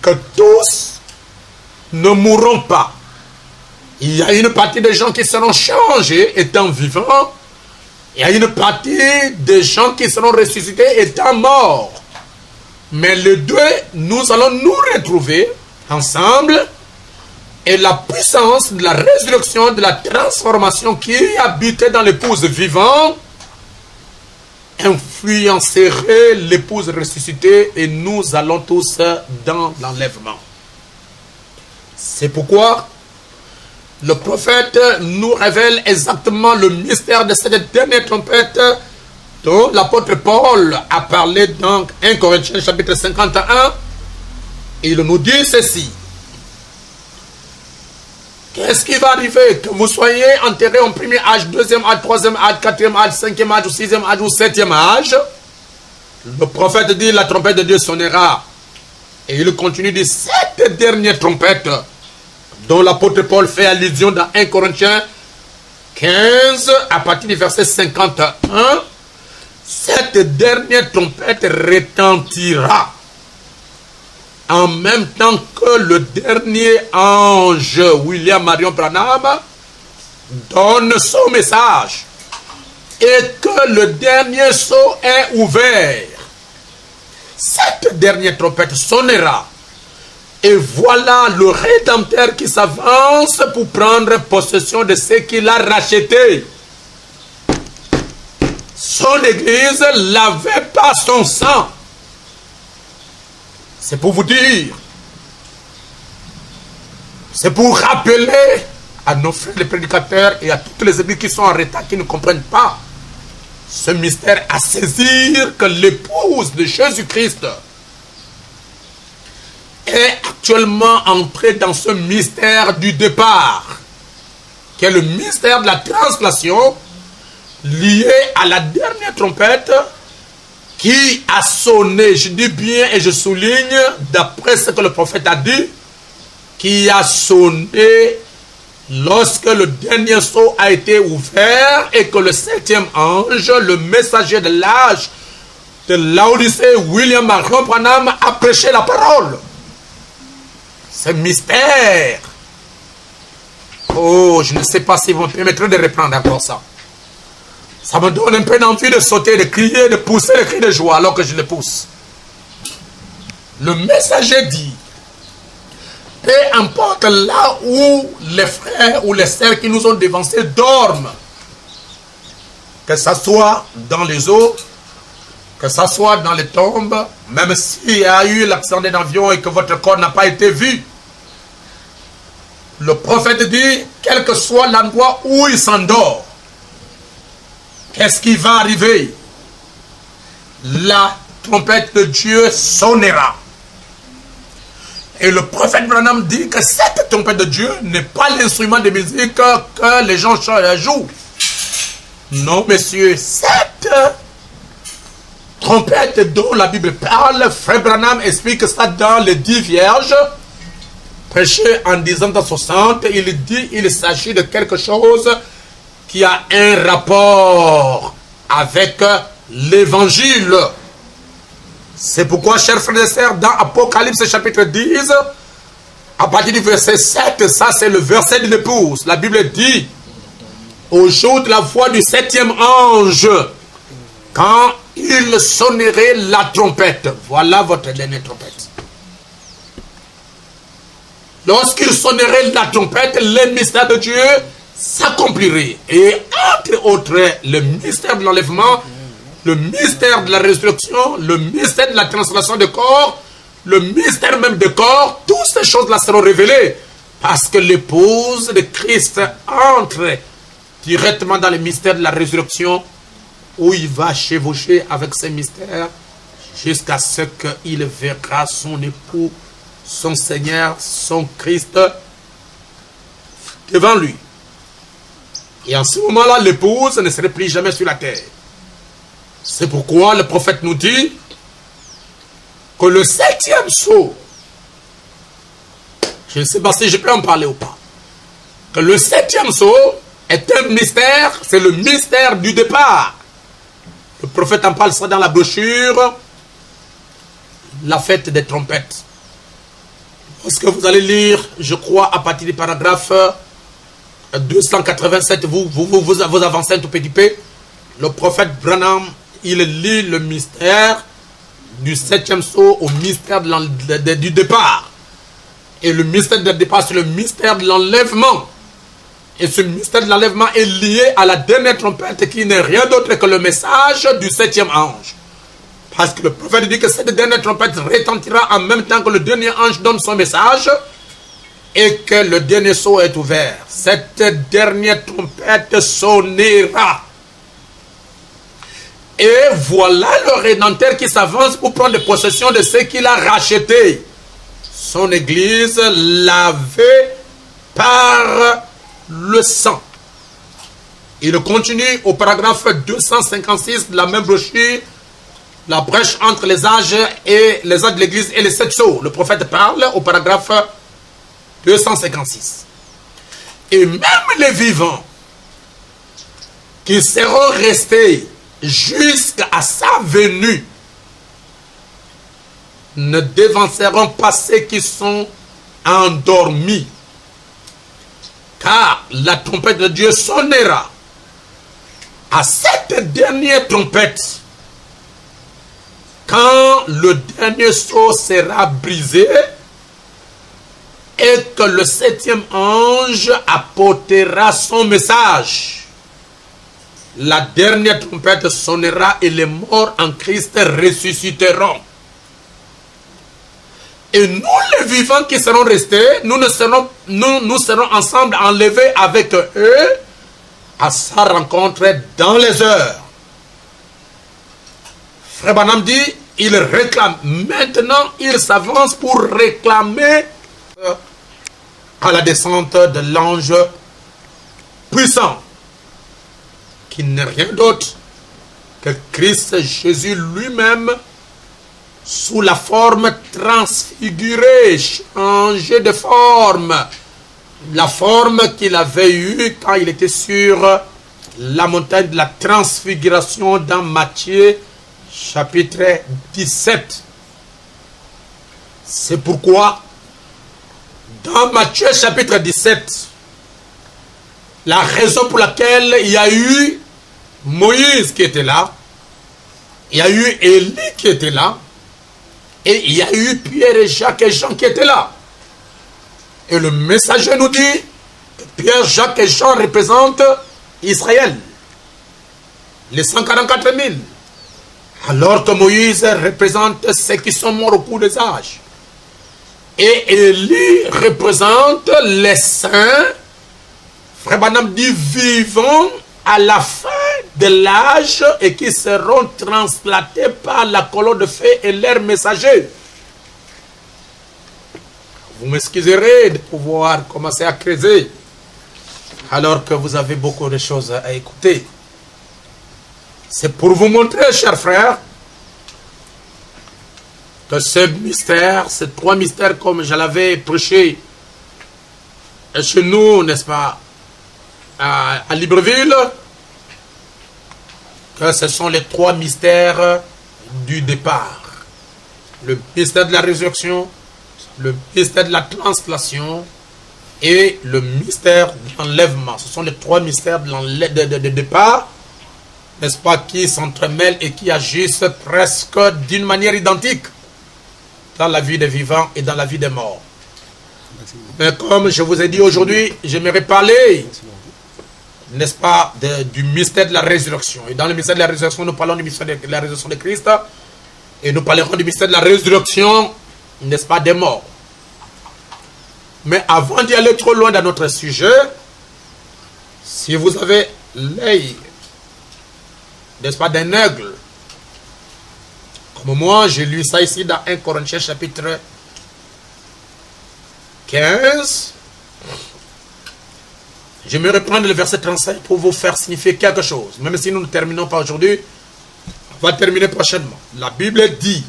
que tous ne mourront pas. Il y a une partie des gens qui seront changés étant vivants, il y a une partie des gens qui seront ressuscités étant morts. Mais les deux, nous allons nous retrouver ensemble. Et la puissance de la résurrection, de la transformation qui habitait dans l'épouse vivante, influencerait l'épouse ressuscitée et nous allons tous dans l'enlèvement. C'est pourquoi le prophète nous révèle exactement le mystère de cette dernière trompette dont l'apôtre Paul a parlé dans 1 Corinthiens chapitre 51. Il nous dit ceci. Qu'est-ce qui va arriver? Que vous soyez enterrés en premier âge, deuxième âge, troisième âge, quatrième âge, cinquième âge, ou sixième âge, ou septième âge. Le prophète dit, la trompette de Dieu sonnera. Et il continue de cette dernière trompette, dont l'apôtre Paul fait allusion dans 1 Corinthiens 15, à partir du verset 51. Cette dernière trompette retentira en même temps que le dernier ange, William Marion Branham, donne son message et que le dernier sceau est ouvert. Cette dernière trompette sonnera Et voilà le Rédempteur qui s'avance pour prendre possession de ce qu'il a racheté. Son église lavée par son sang. C'est pour vous dire. C'est pour rappeler à nos frères les prédicateurs et à toutes les églises qui sont en retard, qui ne comprennent pas ce mystère, à saisir que l'épouse de Jésus-Christ est actuellement entrée dans ce mystère du départ, qui est le mystère de la translation, lié à la dernière trompette qui a sonné, je dis bien et je souligne, d'après ce que le prophète a dit, qui a sonné lorsque le dernier sceau a été ouvert et que le 7e ange, le messager de l'âge de Laodicée, William Marion Branham, a prêché la parole. C'est mystère. Oh, je ne sais pas si vous me permettrez de reprendre encore ça. Ça me donne un peu d'envie de sauter, de crier, de pousser le cri de joie alors que je le pousse. Le messager dit, peu importe là où les frères ou les sœurs qui nous ont dévancés dorment, que ça soit dans les eaux, que ça soit dans les tombes, même s'il y a eu l'accident d'un avion et que votre corps n'a pas été vu, le prophète dit, quel que soit l'endroit où il s'endort, qu'est-ce qui va arriver? La trompette de Dieu sonnera. Et le prophète Branham dit que cette trompette de Dieu n'est pas l'instrument de musique que les gens jouent. Non, messieurs, cette trompette dont la Bible parle, Frère Branham explique ça dans les 10 vierges, prêché en 1960, il dit il s'agit de quelque chose qui a un rapport avec l'évangile. C'est pourquoi, chers frères et sœurs, dans Apocalypse chapitre 10, à partir du verset 7, ça c'est le verset de l'épouse. La Bible dit, au jour de la voix du 7e ange, quand il sonnerait la trompette, voilà votre dernière trompette. Lorsqu'il sonnerait la trompette, le mystère de Dieu s'accomplirait. Et entre autres, le mystère de l'enlèvement, le mystère de la résurrection, le mystère de la transformation de corps, le mystère même de corps, toutes ces choses-là seront révélées. Parce que l'épouse de Christ entre directement dans le mystère de la résurrection, où il va chevaucher avec ces mystères jusqu'à ce qu'il verra son époux, son Seigneur, son Christ devant lui. Et en ce moment-là, l'épouse ne serait plus jamais sur la terre. C'est pourquoi le prophète nous dit que le 7e sceau, je ne sais pas si je peux en parler ou pas, que le 7e sceau est un mystère, c'est le mystère du départ. Le prophète en parle ça dans la brochure, la fête des trompettes. Lorsque vous allez lire, je crois, à partir du paragraphe 287, vous avancez un tout petit peu, le prophète Branham, il lit le mystère du 7e sceau au mystère du départ. Et le mystère du départ, c'est le mystère de l'enlèvement. Et ce mystère de l'enlèvement est lié à la dernière trompette qui n'est rien d'autre que le message du 7e ange. Parce que le prophète dit que cette dernière trompette retentira en même temps que le dernier ange donne son message et que le dernier sceau est ouvert. Cette dernière trompette sonnera. Et voilà le Rédempteur qui s'avance pour prendre possession de ce qu'il a racheté. Son église lavée par le sang. Il continue au paragraphe 256 de la même brochure, la brèche entre les âges de l'église et les 7 sceaux. Le prophète parle au paragraphe 256. Et même les vivants qui seront restés jusqu'à sa venue ne devanceront pas ceux qui sont endormis. Car la trompette de Dieu sonnera. À cette dernière trompette, quand le dernier sceau sera brisé, et que le 7e ange apportera son message. La dernière trompette sonnera et les morts en Christ ressusciteront. Et nous, les vivants qui serons restés, nous serons ensemble enlevés avec eux à sa rencontre dans les heures. Frère Branham dit, il réclame. Maintenant, il s'avance pour réclamer à la descente de l'ange puissant, qui n'est rien d'autre que Christ Jésus lui-même, sous la forme transfigurée, changée de forme. La forme qu'il avait eue quand il était sur la montagne de la transfiguration dans Matthieu chapitre 17. C'est pourquoi dans Matthieu chapitre 17, la raison pour laquelle il y a eu Moïse qui était là, il y a eu Élie qui était là, et il y a eu Pierre et Jacques et Jean qui étaient là. Et le messager nous dit que Pierre, Jacques et Jean représentent Israël, les 144 000. Alors que Moïse représente ceux qui sont morts au cours des âges. Et Élie représente les saints, Frère Branham dit vivants à la fin de l'âge et qui seront transplantés par la colonne de feu et leurs messagers. Vous m'excuserez de pouvoir commencer à creuser alors que vous avez beaucoup de choses à écouter. C'est pour vous montrer, chers frères, que ce mystère, ces 3 mystères comme je l'avais prêché chez nous, n'est-ce pas, à Libreville, que ce sont les 3 mystères du départ. Le mystère de la résurrection, le mystère de la translation et le mystère de l'enlèvement. Ce sont les 3 mystères de départ, n'est-ce pas, qui s'entremêlent et qui agissent presque d'une manière identique dans la vie des vivants et dans la vie des morts. Mais comme je vous ai dit aujourd'hui, j'aimerais parler, n'est-ce pas, du mystère de la résurrection. Et dans le mystère de la résurrection, nous parlons du mystère de la résurrection de Christ et nous parlerons du mystère de la résurrection, n'est-ce pas, des morts. Mais avant d'y aller trop loin dans notre sujet, si vous avez l'œil, n'est-ce pas, d'un aigle, comme moi, j'ai lu ça ici dans 1 Corinthiens chapitre 15. Je vais reprendre le verset 35 pour vous faire signifier quelque chose. Même si nous ne terminons pas aujourd'hui, on va terminer prochainement. La Bible dit,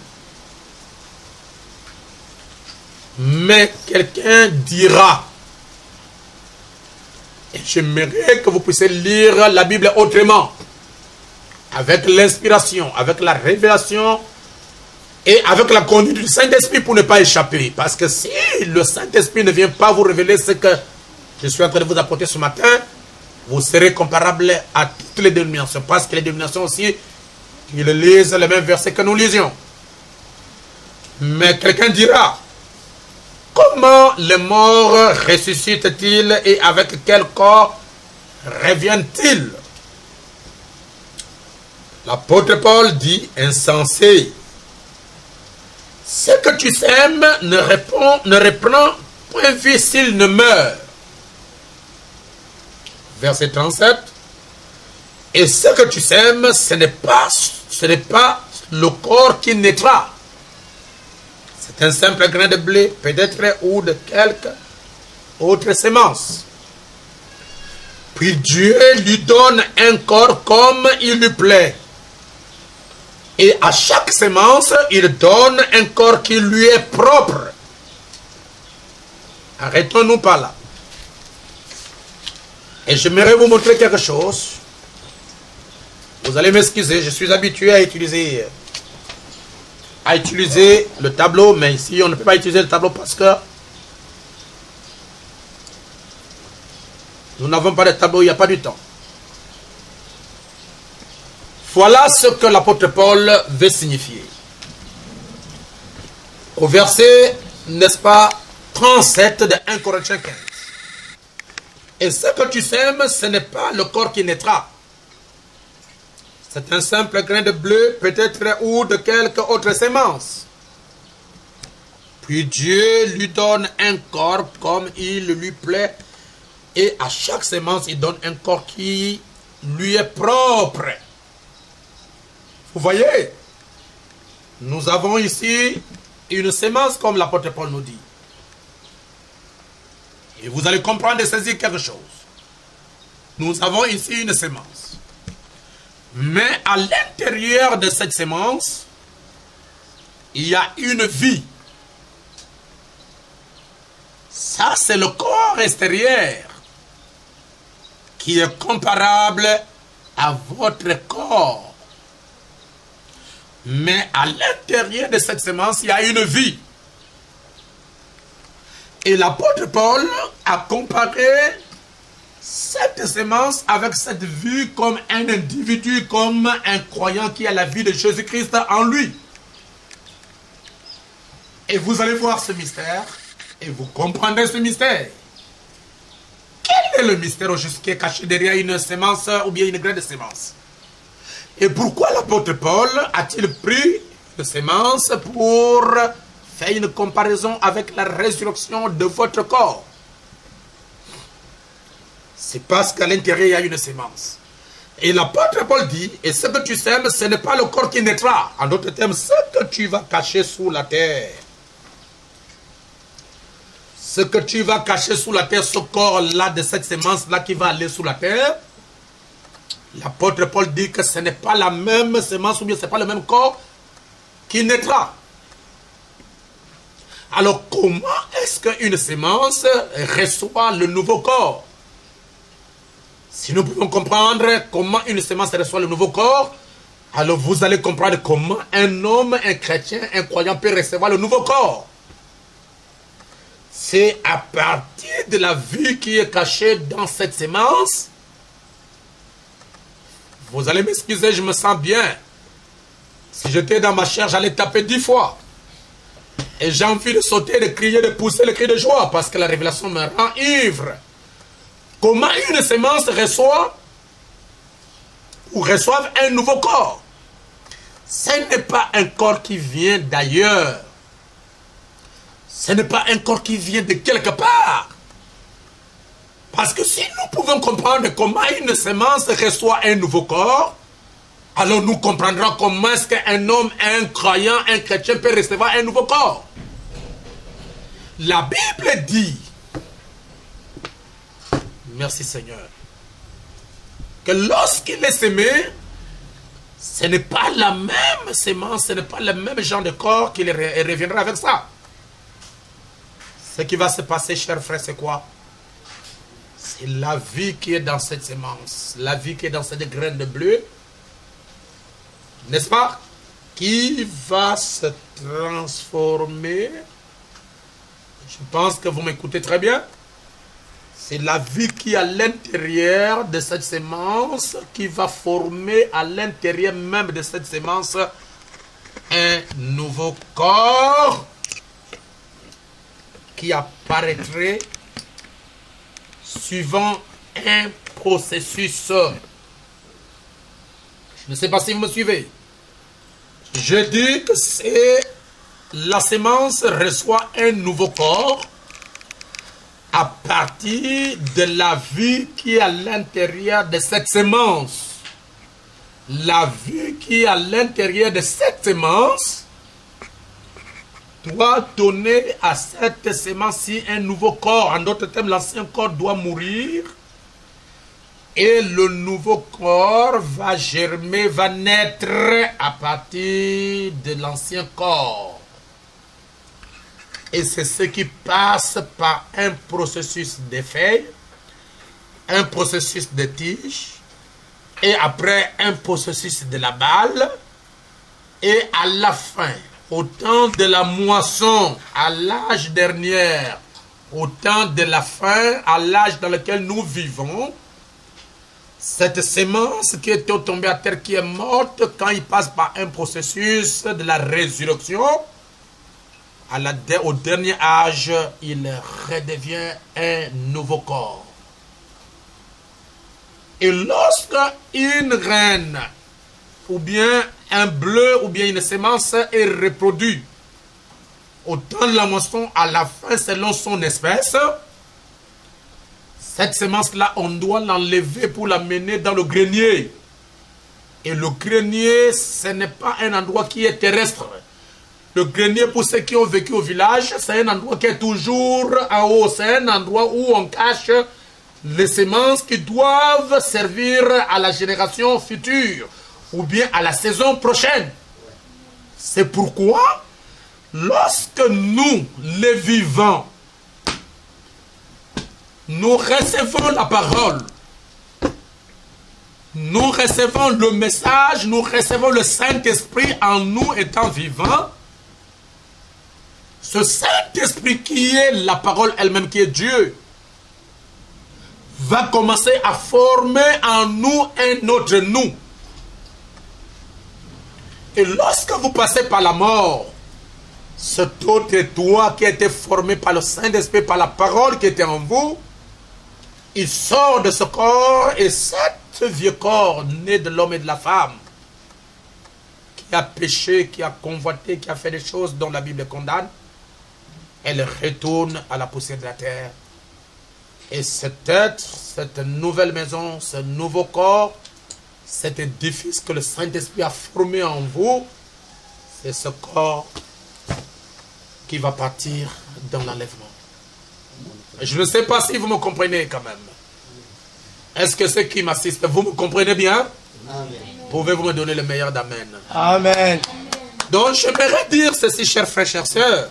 mais quelqu'un dira, et j'aimerais que vous puissiez lire la Bible autrement, avec l'inspiration, avec la révélation et avec la conduite du Saint-Esprit pour ne pas échapper. Parce que si le Saint-Esprit ne vient pas vous révéler ce que je suis en train de vous apporter ce matin, vous serez comparable à toutes les dénominations. Parce que les dénominations aussi, ils lisent les mêmes versets que nous lisions. Mais quelqu'un dira, comment les morts ressuscitent-ils et avec quel corps reviennent-ils? L'apôtre Paul dit, insensé, ce que tu sèmes ne reprend point vie s'il ne meurt. Verset 37, et ce que tu sèmes, ce n'est pas le corps qui naîtra. C'est un simple grain de blé, peut-être, ou de quelque autre sémence. Puis Dieu lui donne un corps comme il lui plaît. Et à chaque sémence, il donne un corps qui lui est propre. Arrêtons-nous par là. Et j'aimerais vous montrer quelque chose. Vous allez m'excuser, je suis habitué à utiliser le tableau, mais ici on ne peut pas utiliser le tableau parce que nous n'avons pas de tableau, il n'y a pas du temps. Voilà ce que l'apôtre Paul veut signifier. Au verset, n'est-ce pas, 37 de 1 Corinthiens 15. Et ce que tu sèmes, ce n'est pas le corps qui naîtra. C'est un simple grain de bleu, peut-être, ou de quelque autre sémence. Puis Dieu lui donne un corps comme il lui plaît. Et à chaque sémence, il donne un corps qui lui est propre. Vous voyez? Nous avons ici une sémence comme l'apôtre Paul nous dit. Et vous allez comprendre et saisir quelque chose. Nous avons ici une sémence. Mais à l'intérieur de cette sémence, il y a une vie. Ça, c'est le corps extérieur qui est comparable à votre corps. Mais à l'intérieur de cette sémence, il y a une vie. Et l'apôtre Paul a comparé cette sémence avec cette vie comme un individu, comme un croyant qui a la vie de Jésus-Christ en lui. Et vous allez voir ce mystère et vous comprendrez ce mystère. Quel est le mystère au juste qui est caché derrière une sémence ou bien une graine de sémence? Et pourquoi l'apôtre Paul a-t-il pris une sémence pour faire une comparaison avec la résurrection de votre corps? C'est parce qu'à l'intérieur, il y a une sémence. Et l'apôtre Paul dit, et ce que tu sèmes, ce n'est pas le corps qui naîtra. En d'autres termes, ce que tu vas cacher sous la terre. Ce que tu vas cacher sous la terre, ce corps-là, de cette sémence-là qui va aller sous la terre, l'apôtre Paul dit que ce n'est pas la même sémence ou bien ce n'est pas le même corps qui naîtra. Alors comment est-ce qu'une sémence reçoit le nouveau corps? Si nous pouvons comprendre comment une sémence reçoit le nouveau corps, alors vous allez comprendre comment un homme, un chrétien, un croyant peut recevoir le nouveau corps. C'est à partir de la vie qui est cachée dans cette sémence. Vous allez m'excuser, je me sens bien. Si j'étais dans ma chair, j'allais taper 10 fois. Et j'ai envie de sauter, de crier, de pousser le cri de joie, parce que la révélation me rend ivre. Comment une sémence reçoit ou reçoive un nouveau corps? Ce n'est pas un corps qui vient d'ailleurs. Ce n'est pas un corps qui vient de quelque part. Parce que si nous pouvons comprendre comment une sémence reçoit un nouveau corps, alors nous comprendrons comment est-ce qu'un homme, un croyant, un chrétien peut recevoir un nouveau corps. La Bible dit, merci Seigneur, que lorsqu'il est sémé, ce n'est pas la même sémence, ce n'est pas le même genre de corps qu'il reviendra avec ça. Ce qui va se passer, chers frères, c'est quoi? C'est la vie qui est dans cette sémence, la vie qui est dans cette graine de bleu, n'est-ce pas? Qui va se transformer. Je pense que vous m'écoutez très bien. C'est la vie qui est à l'intérieur de cette sémence qui va former à l'intérieur même de cette sémence un nouveau corps qui apparaîtrait suivant un processus. Je ne sais pas si vous me suivez. Je dis que c'est la sémence reçoit un nouveau corps à partir de la vie qui est à l'intérieur de cette sémence. La vie qui est à l'intérieur de cette sémence doit donner à cette sémence-ci un nouveau corps. En d'autres termes, l'ancien corps doit mourir et le nouveau corps va germer, va naître à partir de l'ancien corps. Et c'est ce qui passe par un processus de feuilles, un processus de tige, et après un processus de la balle, et à la fin, au temps de la moisson, à l'âge dernier, au temps de la fin, à l'âge dans lequel nous vivons, cette sémence qui est tombée à terre, qui est morte, quand il passe par un processus de la résurrection, au dernier âge, il redevient un nouveau corps. Et lorsque une reine, ou bien un bleu, ou bien une semence est reproduite, au temps de la moisson, à la fin, selon son espèce, cette semence-là, on doit l'enlever pour la mener dans le grenier. Et le grenier, ce n'est pas un endroit qui est terrestre. Le grenier, pour ceux qui ont vécu au village, c'est un endroit qui est toujours en haut. C'est un endroit où on cache les semences qui doivent servir à la génération future ou bien à la saison prochaine. C'est pourquoi, lorsque nous, les vivants, nous recevons la parole, nous recevons le message, nous recevons le Saint-Esprit en nous étant vivants, ce Saint-Esprit qui est la parole elle-même, qui est Dieu, va commencer à former en nous un autre nous. Et lorsque vous passez par la mort, cet autre toi qui a été formé par le Saint-Esprit, par la parole qui était en vous, il sort de ce corps, et cet vieux corps né de l'homme et de la femme, qui a péché, qui a convoité, qui a fait des choses dont la Bible condamne, elle retourne à la poussière de la terre. Et cet être, cette nouvelle maison, ce nouveau corps, cet édifice que le Saint-Esprit a formé en vous, c'est ce corps qui va partir dans l'enlèvement. Je ne sais pas si vous me comprenez quand même. Est-ce que ceux qui m'assistent, vous me comprenez bien? Amen. Pouvez-vous me donner le meilleur d'amen? Amen. Donc j'aimerais dire ceci, chers frères, chères sœurs,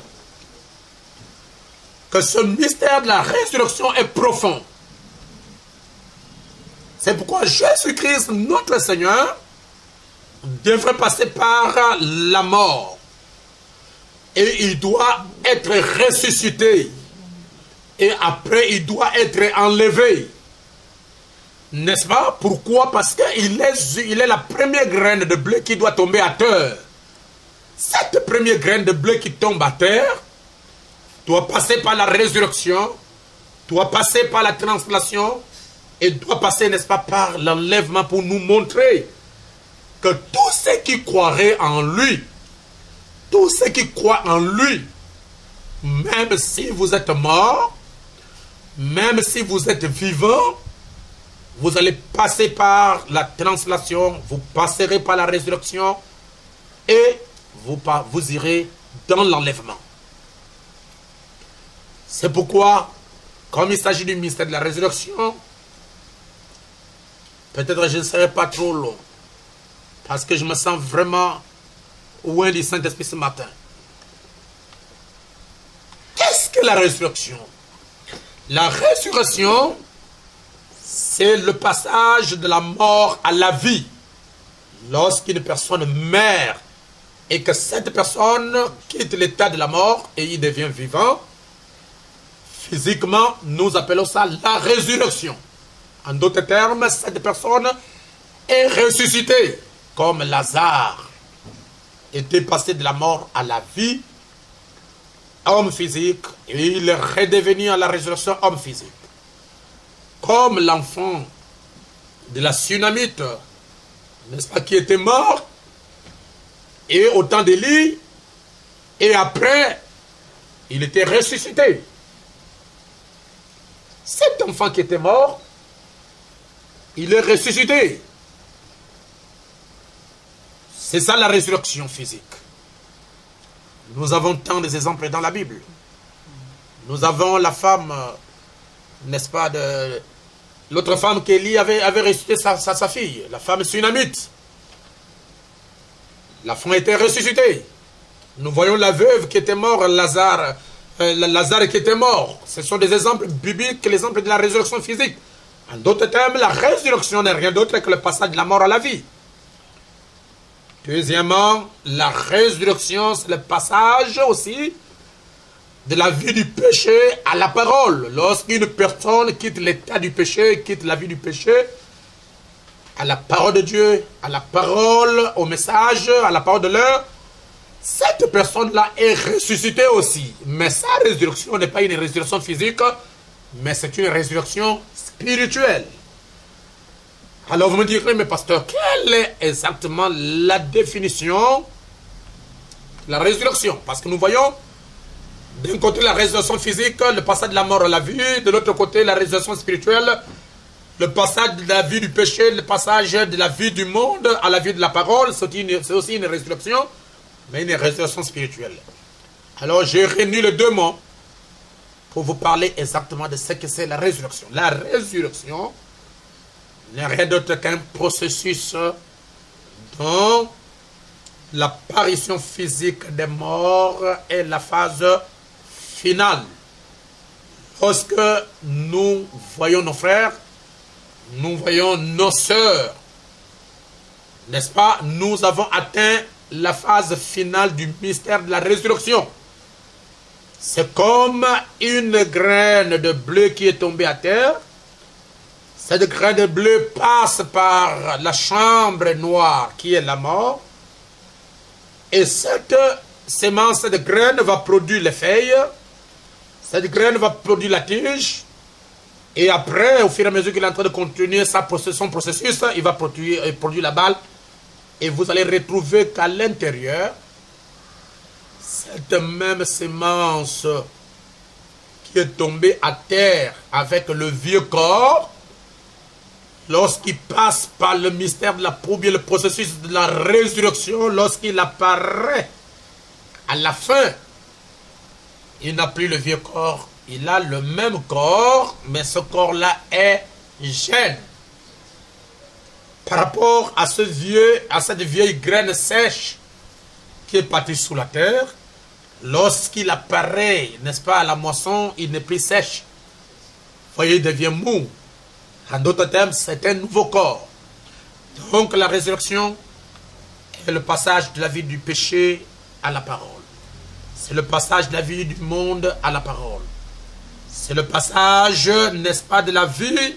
que ce mystère de la résurrection est profond. C'est pourquoi Jésus-Christ, notre Seigneur, devrait passer par la mort. Et il doit être ressuscité. Et après, il doit être enlevé. N'est-ce pas? Pourquoi? Parce qu'il est la première graine de blé qui doit tomber à terre. Cette première graine de blé qui tombe à terre doit passer par la résurrection, doit passer par la translation, et doit passer, n'est-ce pas, par l'enlèvement pour nous montrer que tous ceux qui croiraient en lui, tous ceux qui croient en lui, même si vous êtes mort, même si vous êtes vivant, vous allez passer par la translation, vous passerez par la résurrection et vous irez dans l'enlèvement. C'est pourquoi, comme il s'agit du mystère de la résurrection, peut-être je ne serai pas trop long, parce que je me sens vraiment loin du Saint-Esprit ce matin. Qu'est-ce que la résurrection? La résurrection, c'est le passage de la mort à la vie. Lorsqu'une personne meurt et que cette personne quitte l'état de la mort et il devient vivant, physiquement, nous appelons ça la résurrection. En d'autres termes, cette personne est ressuscitée, comme Lazare était passé de la mort à la vie, homme physique, et il est redevenu à la résurrection homme physique. Comme l'enfant de la Sunamite, n'est-ce pas, qui était mort, et au temps d'Élie, et après, il était ressuscité. Cet enfant qui était mort, il est ressuscité. C'est ça la résurrection physique. Nous avons tant d'exemples dans la Bible. Nous avons la femme, n'est-ce pas, de l'autre femme qu'Élie avait ressuscité sa fille, la femme sunamite. L'enfant était ressuscité. Nous voyons la veuve qui était morte, Lazare qui était mort. Ce sont des exemples bibliques, l'exemple de la résurrection physique. En d'autres termes, la résurrection n'est rien d'autre que le passage de la mort à la vie. Deuxièmement, la résurrection, c'est le passage aussi de la vie du péché à la parole. Lorsqu'une personne quitte l'état du péché, quitte la vie du péché, à la parole de Dieu, à la parole, au message, à la parole de l'heure, cette personne-là est ressuscitée aussi. Mais sa résurrection n'est pas une résurrection physique, mais c'est une résurrection spirituelle. Alors vous me direz, mais pasteur, quelle est exactement la définition de la résurrection? Parce que nous voyons d'un côté la résurrection physique, le passage de la mort à la vie, de l'autre côté la résurrection spirituelle, le passage de la vie du péché, le passage de la vie du monde à la vie de la parole, c'est aussi une résurrection, mais une résurrection spirituelle. Alors j'ai réuni les deux mots pour vous parler exactement de ce que c'est la résurrection. La résurrection n'est rien d'autre qu'un processus dont l'apparition physique des morts est la phase finale. Lorsque nous voyons nos frères, nous voyons nos sœurs, n'est-ce pas? Nous avons atteint la phase finale du mystère de la résurrection. C'est comme une graine de bleu qui est tombée à terre. Cette graine de bleu passe par la chambre noire qui est la mort. Et cette sémence de graine va produire les feuilles. Cette graine va produire la tige. Et après, au fur et à mesure qu'il est en train de continuer son processus, il va produire la balle. Et vous allez retrouver qu'à l'intérieur, cette même sémence qui est tombée à terre avec le vieux corps, lorsqu'il passe par le mystère de le processus de la résurrection, lorsqu'il apparaît à la fin, il n'a plus le vieux corps, il a le même corps, mais ce corps-là est jeune. Par rapport à cette vieille graine sèche qui est partie sous la terre, lorsqu'il apparaît, n'est-ce pas, à la moisson, il n'est plus sèche. Vous voyez, il devient mou. En d'autres termes, c'est un nouveau corps. Donc la résurrection est le passage de la vie du péché à la parole. C'est le passage de la vie du monde à la parole. C'est le passage, n'est-ce pas, de la vie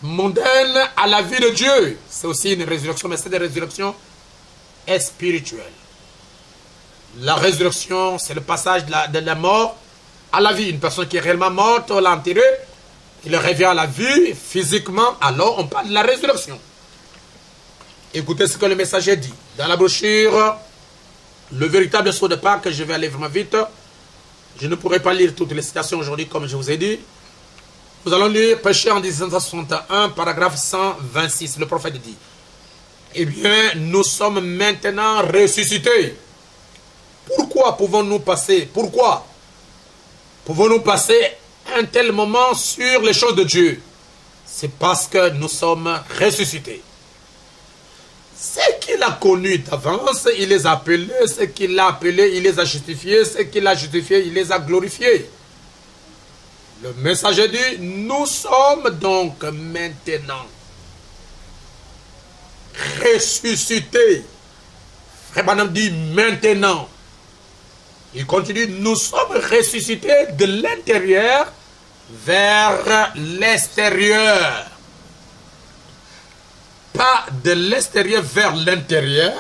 mondaine à la vie de Dieu. C'est aussi une résurrection, mais cette résurrection est spirituelle. La résurrection, c'est le passage de la mort à la vie. Une personne qui est réellement morte, on l'a enterrée, il revient à la vie physiquement, alors on parle de la résurrection. Écoutez ce que le messager dit. Dans la brochure, le véritable saut de Pâques, je vais aller vraiment vite. Je ne pourrai pas lire toutes les citations aujourd'hui, comme je vous ai dit. Nous allons lire Péché en 1961, paragraphe 126. Le prophète dit: eh bien, nous sommes maintenant ressuscités. Pourquoi pouvons-nous passer? Pourquoi pouvons-nous passer un tel moment sur les choses de Dieu? C'est parce que nous sommes ressuscités. Ce qu'il a connu d'avance, il les a appelés. Ce qu'il a appelés, il les a justifiés. Ce qu'il a justifiés, il les a glorifiés. Le messager dit: nous sommes donc maintenant ressuscités. Frère Branham dit maintenant. Il continue: nous sommes ressuscités de l'intérieur vers l'extérieur. Pas de l'extérieur vers l'intérieur.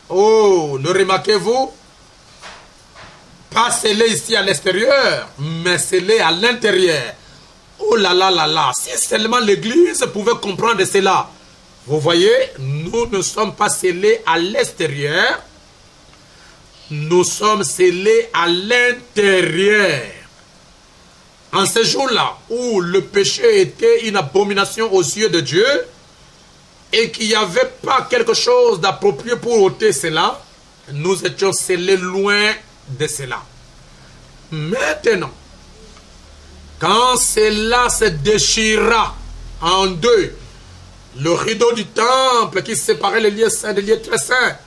Oh, le remarquez-vous? Pas scellé ici à l'extérieur, mais scellé à l'intérieur. Oh là là là là, si seulement l'Église pouvait comprendre cela. Vous voyez, nous ne sommes pas scellés à l'extérieur, nous sommes scellés à l'intérieur. En ce jour-là, où le péché était une abomination aux yeux de Dieu, et qu'il n'y avait pas quelque chose d'approprié pour ôter cela, nous étions scellés loin de cela. Maintenant, quand cela se déchira en deux, le rideau du temple qui séparait les lieux saints des lieux très saints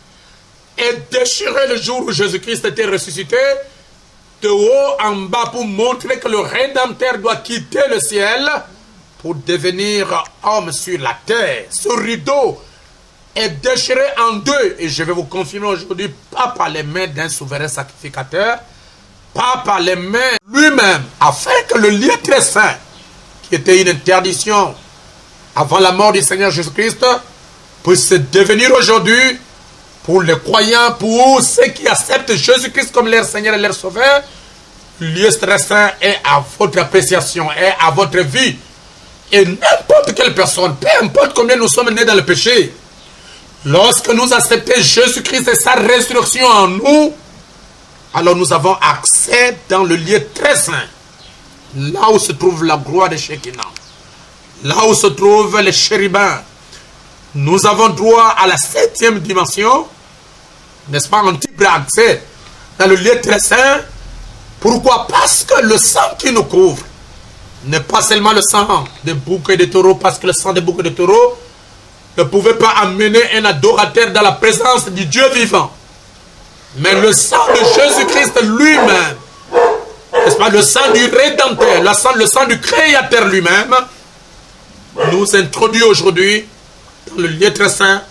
est déchiré le jour où Jésus-Christ était ressuscité, de haut en bas, pour montrer que le Rédempteur doit quitter le ciel pour devenir homme sur la terre. Ce rideau est déchiré en deux, et je vais vous confirmer aujourd'hui, pas par les mains d'un souverain sacrificateur, pas par les mains lui-même, afin que le lieu très saint, qui était une interdiction avant la mort du Seigneur Jésus-Christ, puisse devenir aujourd'hui pour les croyants, pour ceux qui acceptent Jésus-Christ comme leur Seigneur et leur Sauveur, le lieu restreint est à votre appréciation, est à votre vie. Et n'importe quelle personne, peu importe combien nous sommes nés dans le péché, lorsque nous acceptons Jésus-Christ et sa résurrection en nous, alors nous avons accès dans le lieu très saint, là où se trouve la gloire de Shekinah, là où se trouvent les chérubins. Nous avons droit à la 7e dimension, n'est-ce pas, un type d'accès dans le lieu très saint. Pourquoi? Parce que le sang qui nous couvre n'est pas seulement le sang des boucs et des taureaux, parce que le sang des boucs et des taureaux ne pouvait pas amener un adorateur dans la présence du Dieu vivant. Mais le sang de Jésus-Christ lui-même, n'est-ce pas, le sang du Rédempteur, le sang du Créateur lui-même, nous introduit aujourd'hui dans le lieu très saint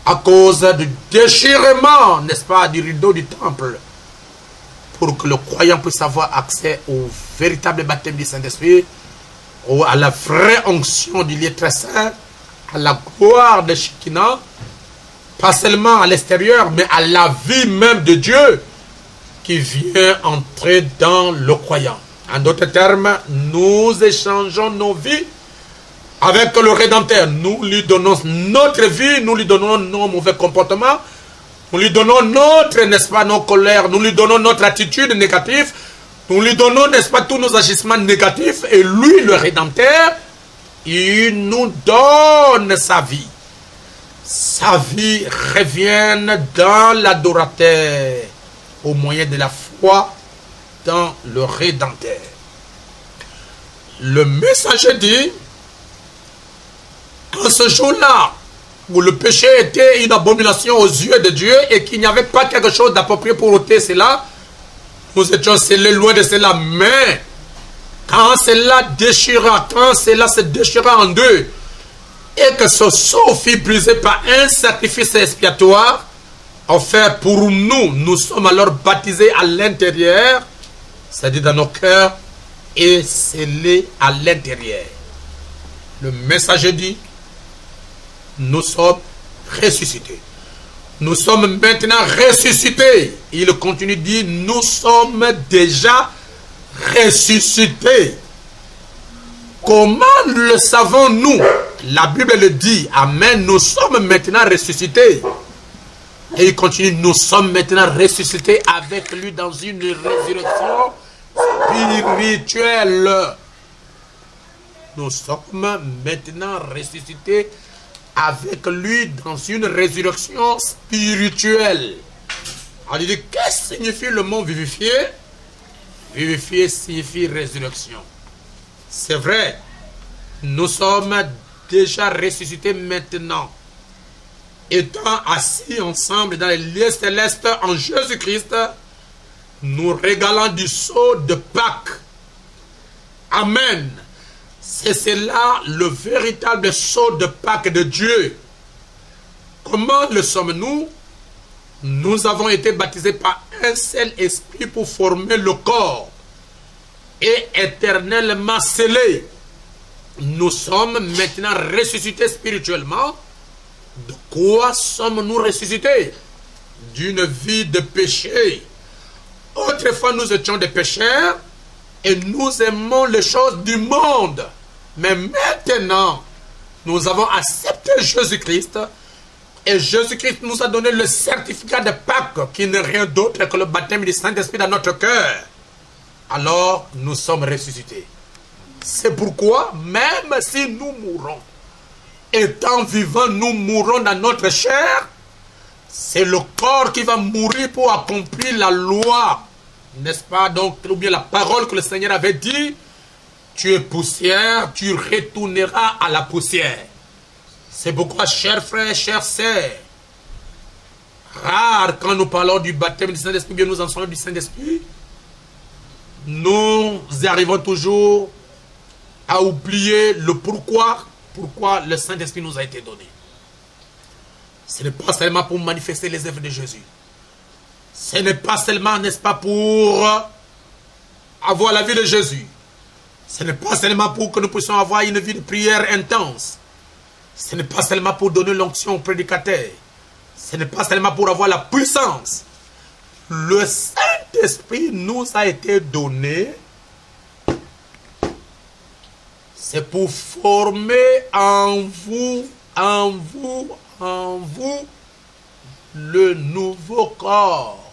à cause du déchirement, n'est-ce pas, du rideau du temple, pour que le croyant puisse avoir accès au véritable baptême du Saint-Esprit, à la vraie onction du lieu très saint, à la gloire de Shekinah, pas seulement à l'extérieur, mais à la vie même de Dieu qui vient entrer dans le croyant. En d'autres termes, nous échangeons nos vies avec le Rédempteur. Nous lui donnons notre vie, nous lui donnons nos mauvais comportements, nous lui donnons notre, n'est-ce pas, nos colères, nous lui donnons notre attitude négative, nous lui donnons, n'est-ce pas, tous nos agissements négatifs, et lui, le Rédempteur, il nous donne sa vie. Sa vie revient dans l'adorateur au moyen de la foi dans le Rédempteur. Le messager dit, en ce jour-là, où le péché était une abomination aux yeux de Dieu et qu'il n'y avait pas quelque chose d'approprié pour ôter cela, nous étions scellés loin de cela. Mais quand cela déchira, quand cela se déchira en deux, et que ce sceau fut brisé par un sacrifice expiatoire offert pour nous, nous sommes alors baptisés à l'intérieur, c'est-à-dire dans nos cœurs, et scellés à l'intérieur. Le messager dit, nous sommes ressuscités. Nous sommes maintenant ressuscités. Il continue de dire, nous sommes déjà ressuscités. Comment le savons-nous? La Bible le dit, amen, nous sommes maintenant ressuscités. Et il continue, nous sommes maintenant ressuscités avec lui dans une résurrection spirituelle. Nous sommes maintenant ressuscités avec lui dans une résurrection spirituelle. On dit, qu'est-ce que signifie le mot vivifier? Vivifier signifie résurrection. C'est vrai, nous sommes déjà ressuscités maintenant, étant assis ensemble dans les lieux célestes en Jésus-Christ, nous régalant du sceau de Pâques. Amen. C'est cela le véritable sceau de Pâques de Dieu. Comment le sommes-nous? Nous avons été baptisés par un seul esprit pour former le corps et éternellement scellés. Nous sommes maintenant ressuscités spirituellement. De quoi sommes-nous ressuscités? D'une vie de péché. Autrefois, nous étions des pécheurs et nous aimons les choses du monde. Mais maintenant, nous avons accepté Jésus-Christ et Jésus-Christ nous a donné le certificat de Pâques qui n'est rien d'autre que le baptême du Saint-Esprit dans notre cœur. Alors, nous sommes ressuscités. C'est pourquoi, même si nous mourons, étant vivants, nous mourons dans notre chair, c'est le corps qui va mourir pour accomplir la loi. N'est-ce pas? Donc, ou bien la parole que le Seigneur avait dit, tu es poussière, tu retourneras à la poussière. C'est pourquoi, chers frères, chères sœurs, rare quand nous parlons du baptême du Saint-Esprit, bien nous enseignons du Saint-Esprit, nous arrivons toujours à oublier le pourquoi le Saint-Esprit nous a été donné. Ce n'est pas seulement pour manifester les œuvres de Jésus. Ce n'est pas seulement, n'est-ce pas, pour avoir la vie de Jésus. Ce n'est pas seulement pour que nous puissions avoir une vie de prière intense. Ce n'est pas seulement pour donner l'onction au prédicateur. ce n'est pas seulement pour avoir la puissance. Le Saint-Esprit nous a été donné. C'est pour former en vous, le nouveau corps.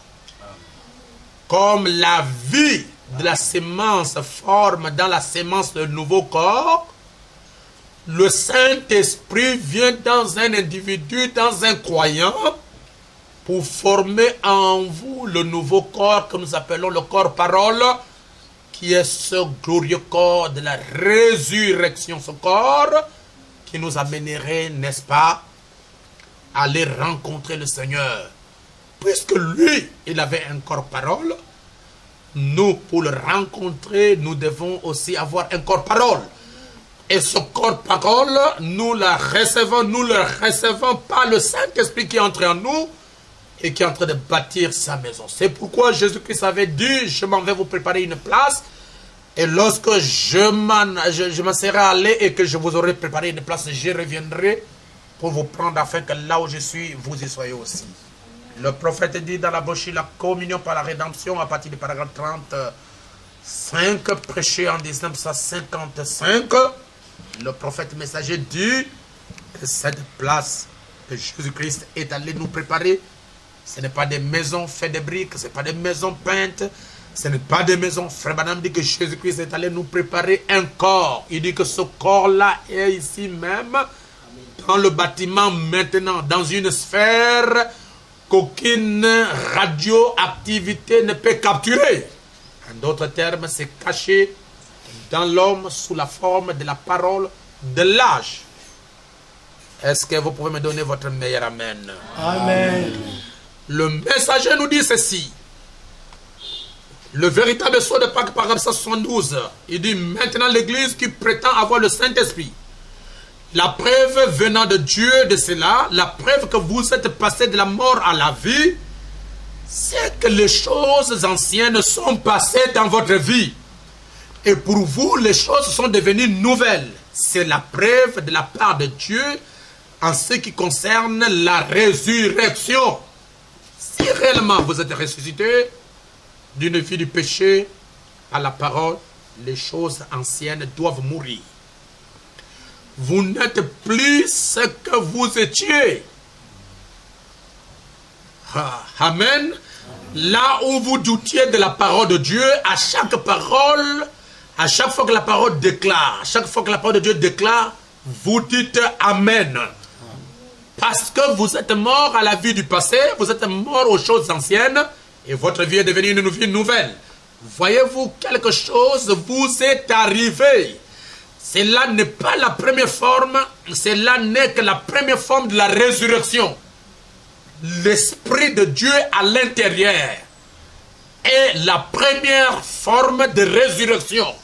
Comme la vie de la sémence forme dans la sémence le nouveau corps, le Saint-Esprit vient dans un individu, dans un croyant, pour former en vous le nouveau corps que nous appelons le corps-parole, qui est ce glorieux corps de la résurrection, ce corps qui nous amènerait, n'est-ce pas, à aller rencontrer le Seigneur. Puisque lui, il avait un corps-parole, nous, pour le rencontrer, nous devons aussi avoir un corps-parole. Et ce corps-parole, nous le recevons par le Saint-Esprit qui est entré en nous et qui est en train de bâtir sa maison. C'est pourquoi Jésus-Christ avait dit, je m'en vais vous préparer une place, et lorsque je m'en serai allé et que je vous aurai préparé une place, je reviendrai pour vous prendre afin que là où je suis, vous y soyez aussi. Le prophète dit dans la brochure, la communion par la rédemption, à partir du paragraphe 35, prêché en 1955, le prophète messager dit que cette place que Jésus-Christ est allé nous préparer, ce n'est pas des maisons faites de briques, ce n'est pas des maisons peintes, ce n'est pas des maisons. Frère Branham dit que Jésus-Christ est allé nous préparer un corps. Il dit que ce corps-là est ici même, dans le bâtiment maintenant, dans une sphère qu'aucune radioactivité ne peut capturer. En d'autres termes, c'est caché dans l'homme sous la forme de la parole de l'âge. Est-ce que vous pouvez me donner votre meilleur amen? Amen. Le messager nous dit ceci. Le véritable sceau de Pâques, paragraphe 72, il dit maintenant l'église qui prétend avoir le Saint-Esprit. La preuve venant de Dieu de cela, la preuve que vous êtes passé de la mort à la vie, c'est que les choses anciennes sont passées dans votre vie. Et pour vous, les choses sont devenues nouvelles. C'est la preuve de la part de Dieu en ce qui concerne la résurrection. Si réellement vous êtes ressuscité d'une vie du péché à la parole, les choses anciennes doivent mourir. Vous n'êtes plus ce que vous étiez. Amen. Là où vous doutiez de la parole de Dieu, à chaque parole, à chaque fois que la parole déclare, à chaque fois que la parole de Dieu déclare, vous dites Amen. Parce que vous êtes mort à la vie du passé, vous êtes mort aux choses anciennes, et votre vie est devenue une vie nouvelle. Voyez-vous, quelque chose vous est arrivé. Cela n'est pas la première forme, cela n'est que la première forme de la résurrection. L'Esprit de Dieu à l'intérieur est la première forme de résurrection.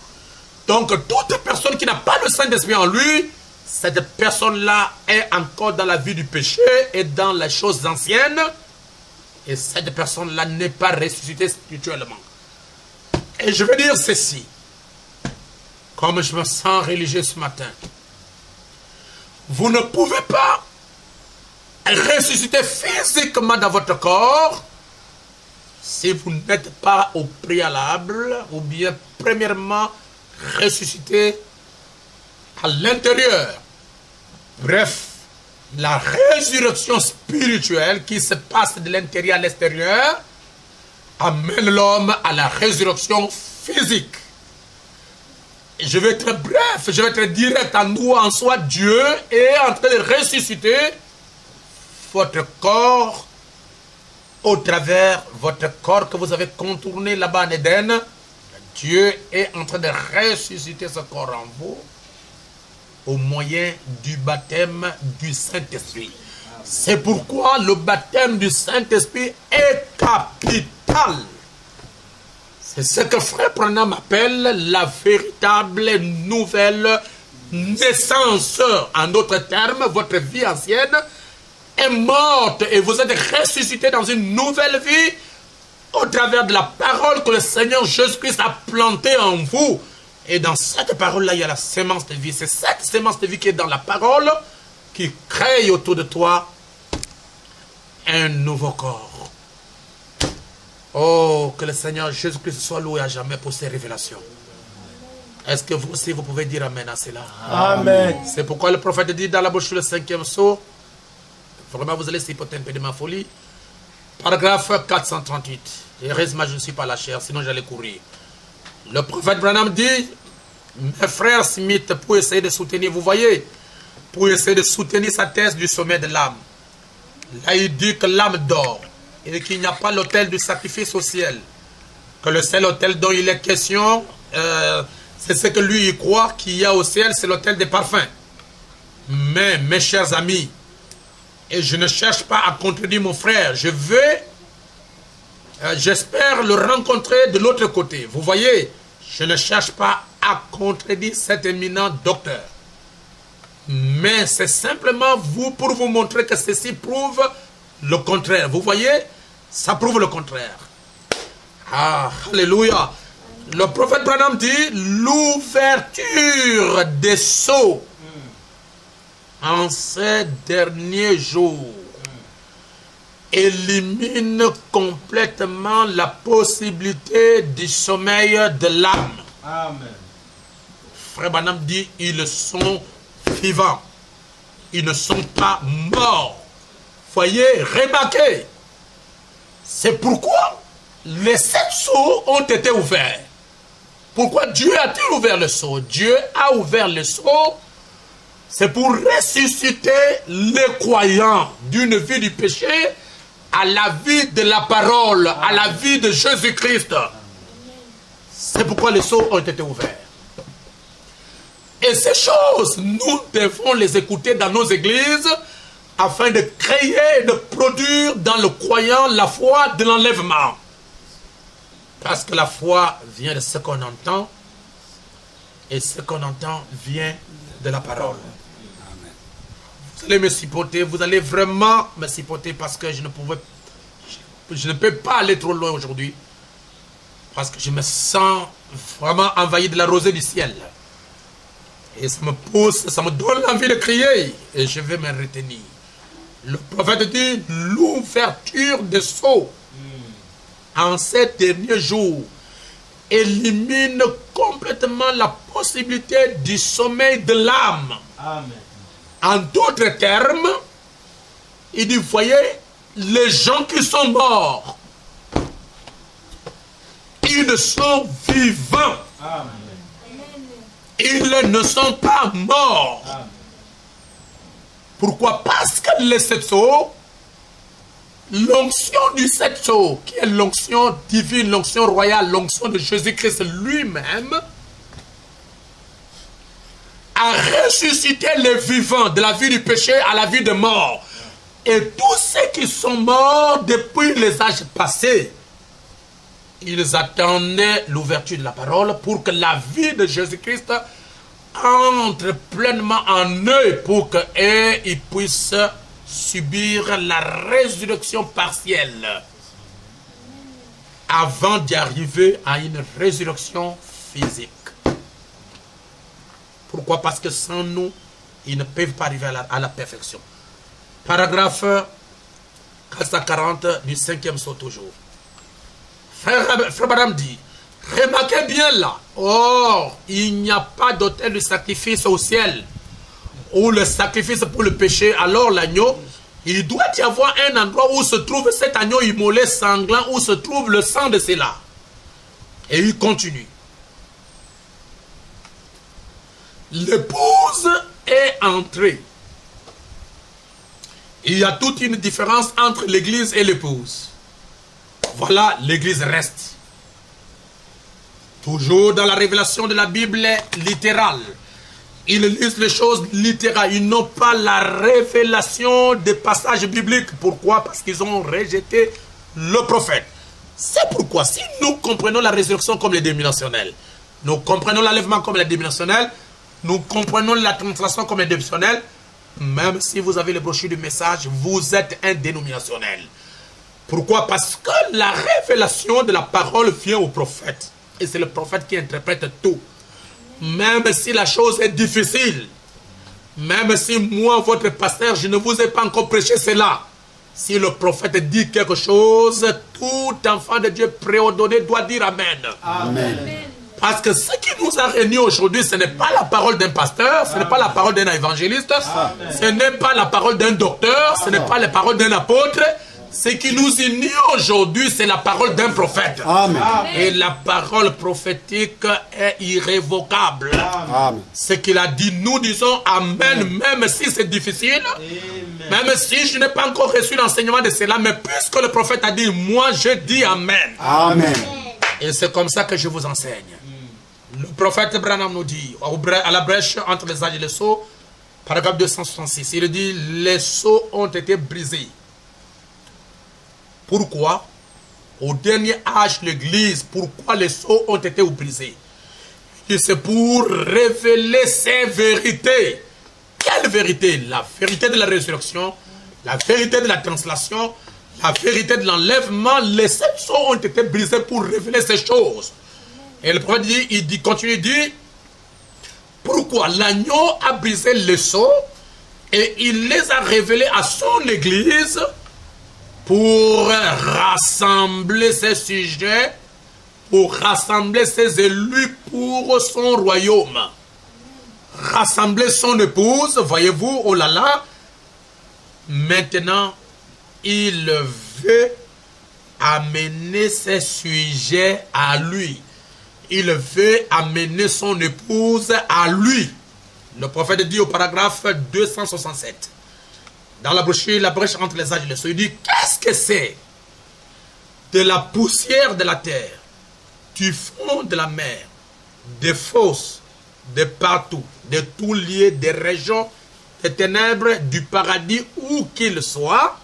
Donc toute personne qui n'a pas le Saint-Esprit en lui, cette personne-là est encore dans la vie du péché et dans les choses anciennes. Et cette personne-là n'est pas ressuscitée spirituellement. Et je veux dire ceci. Comme je me sens religieux ce matin. Vous ne pouvez pas ressusciter physiquement dans votre corps si vous n'êtes pas au préalable ou bien premièrement ressuscité à l'intérieur. Bref, la résurrection spirituelle qui se passe de l'intérieur à l'extérieur amène l'homme à la résurrection physique. Et je vais être bref, je vais être direct en nous, en soi. Dieu est en train de ressusciter votre corps au travers votre corps que vous avez contourné là-bas en Éden. Dieu est en train de ressusciter ce corps en vous au moyen du baptême du Saint-Esprit. C'est pourquoi le baptême du Saint-Esprit est capital. C'est ce que Frère Branham appelle la véritable nouvelle naissance. En d'autres termes, votre vie ancienne est morte et vous êtes ressuscité dans une nouvelle vie au travers de la parole que le Seigneur Jésus-Christ a plantée en vous. Et dans cette parole-là, il y a la sémence de vie. C'est cette sémence de vie qui est dans la parole qui crée autour de toi un nouveau corps. Oh, que le Seigneur Jésus-Christ soit loué à jamais pour ces révélations. Est-ce que vous aussi, vous pouvez dire Amen à cela? Amen. C'est pourquoi le prophète dit dans la bouche le 5e sceau, vraiment vous allez s'hypothèser un peu de ma folie, paragraphe 438. Heureusement, je ne suis pas la chair, sinon j'allais courir. Le prophète Branham dit, mes frères Smith, pour essayer de soutenir, vous voyez, pour essayer de soutenir sa thèse du sommet de l'âme. Là, il dit que l'âme dort et qu'il n'y a pas l'autel du sacrifice au ciel. Que le seul autel dont il est question, c'est ce que lui il croit qu'il y a au ciel, c'est l'autel des parfums. Mais, mes chers amis, et je ne cherche pas à contredire mon frère, je veux, j'espère le rencontrer de l'autre côté. Vous voyez, je ne cherche pas à contredire cet éminent docteur. Mais c'est simplement pour vous montrer que ceci prouve le contraire. Vous voyez, ça prouve le contraire. Ah, alléluia. Le prophète Branham dit, l'ouverture des sceaux en ces derniers jours élimine complètement la possibilité du sommeil de l'âme. Amen. Frère Branham dit, ils sont vivants. Ils ne sont pas morts. Voyez, remarquez. C'est pourquoi les 7 sceaux ont été ouverts. Pourquoi Dieu a-t-il ouvert le sceau? Dieu a ouvert le sceau, c'est pour ressusciter les croyants d'une vie du péché à la vie de la parole, à la vie de Jésus-Christ. C'est pourquoi les sceaux ont été ouverts. Et ces choses, nous devons les écouter dans nos églises afin de créer et de produire dans le croyant la foi de l'enlèvement. Parce que la foi vient de ce qu'on entend et ce qu'on entend vient de la parole. Vous allez me supporter, vous allez vraiment me supporter parce que je ne peux pas aller trop loin aujourd'hui. Parce que je me sens vraiment envahi de la rosée du ciel. Et ça me pousse, ça me donne envie de crier. Et je vais me retenir. Le prophète dit, l'ouverture des sceaux en ces derniers jours élimine complètement la possibilité du sommeil de l'âme. Amen. En d'autres termes, il dit, voyez, les gens qui sont morts, ils sont vivants. Amen. Ils ne sont pas morts. Amen. Pourquoi? Parce que les 7 sceaux, l'onction du 7 sceaux, qui est l'onction divine, l'onction royale, l'onction de Jésus-Christ lui-même, a ressuscité les vivants de la vie du péché à la vie de mort. Et tous ceux qui sont morts depuis les âges passés, ils attendaient l'ouverture de la parole pour que la vie de Jésus-Christ entre pleinement en eux pour qu'ils puissent subir la résurrection partielle avant d'y arriver à une résurrection physique. Pourquoi? Parce que sans nous, ils ne peuvent pas arriver à la perfection. Paragraphe 440 du 5e sceau toujours. Frère Branham dit, remarquez bien là, or, il n'y a pas d'autel de sacrifice au ciel, ou le sacrifice pour le péché, alors l'agneau, il doit y avoir un endroit où se trouve cet agneau immolé sanglant, où se trouve le sang de cela. Et il continue. L'épouse est entrée. Il y a toute une différence entre l'église et l'épouse. Voilà, l'église reste. Toujours dans la révélation de la Bible littérale. Ils lisent les choses littérales. Ils n'ont pas la révélation des passages bibliques. Pourquoi? Parce qu'ils ont rejeté le prophète. C'est pourquoi, si nous comprenons la résurrection comme les dénominationnels, nous comprenons l'enlèvement comme les dénominationnels, nous comprenons la translation comme les dénominationnels, même si vous avez le brochure du message, vous êtes un dénominationnel. Pourquoi? Parce que la révélation de la parole vient au prophète. Et c'est le prophète qui interprète tout. Même si la chose est difficile, même si moi, votre pasteur, je ne vous ai pas encore prêché cela, Si le prophète dit quelque chose, tout enfant de Dieu préordonné doit dire Amen. Amen. Parce que ce qui nous a réunis aujourd'hui, ce n'est pas la parole d'un pasteur, ce n'est pas la parole d'un évangéliste, ce n'est pas la parole d'un docteur, ce n'est pas la parole d'un apôtre. Ce qui nous unit aujourd'hui, c'est la parole d'un prophète. Amen. Et la parole prophétique est irrévocable. Amen. Ce qu'il a dit, nous disons Amen, même si c'est difficile, même si je n'ai pas encore reçu l'enseignement de cela, mais puisque le prophète a dit, moi je dis Amen. Amen. Et c'est comme ça que je vous enseigne. Le prophète Branham nous dit, à la brèche entre les âges et les sceaux, paragraphe 266, il dit, les sceaux ont été brisés. Pourquoi? Au dernier âge de l'Église, pourquoi les sceaux ont été brisés? Et c'est pour révéler ces vérités. Quelle vérité? La vérité de la résurrection, la vérité de la translation, la vérité de l'enlèvement. Les 7 sceaux ont été brisés pour révéler ces choses. Et le prophète dit, continue, il dit, pourquoi l'agneau a brisé les sceaux et il les a révélés à son Église pour rassembler ses sujets, pour rassembler ses élus pour son royaume. Rassembler son épouse, voyez-vous, oh là là. Maintenant, il veut amener ses sujets à lui. Il veut amener son épouse à lui. Le prophète dit au paragraphe 267. Dans la brochure, la brèche entre les âges et les sceaux, il dit, qu'est-ce que c'est? De la poussière de la terre, du fond de la mer, des fosses, de partout, de tous lieux, des régions, des ténèbres, du paradis, où qu'il soit,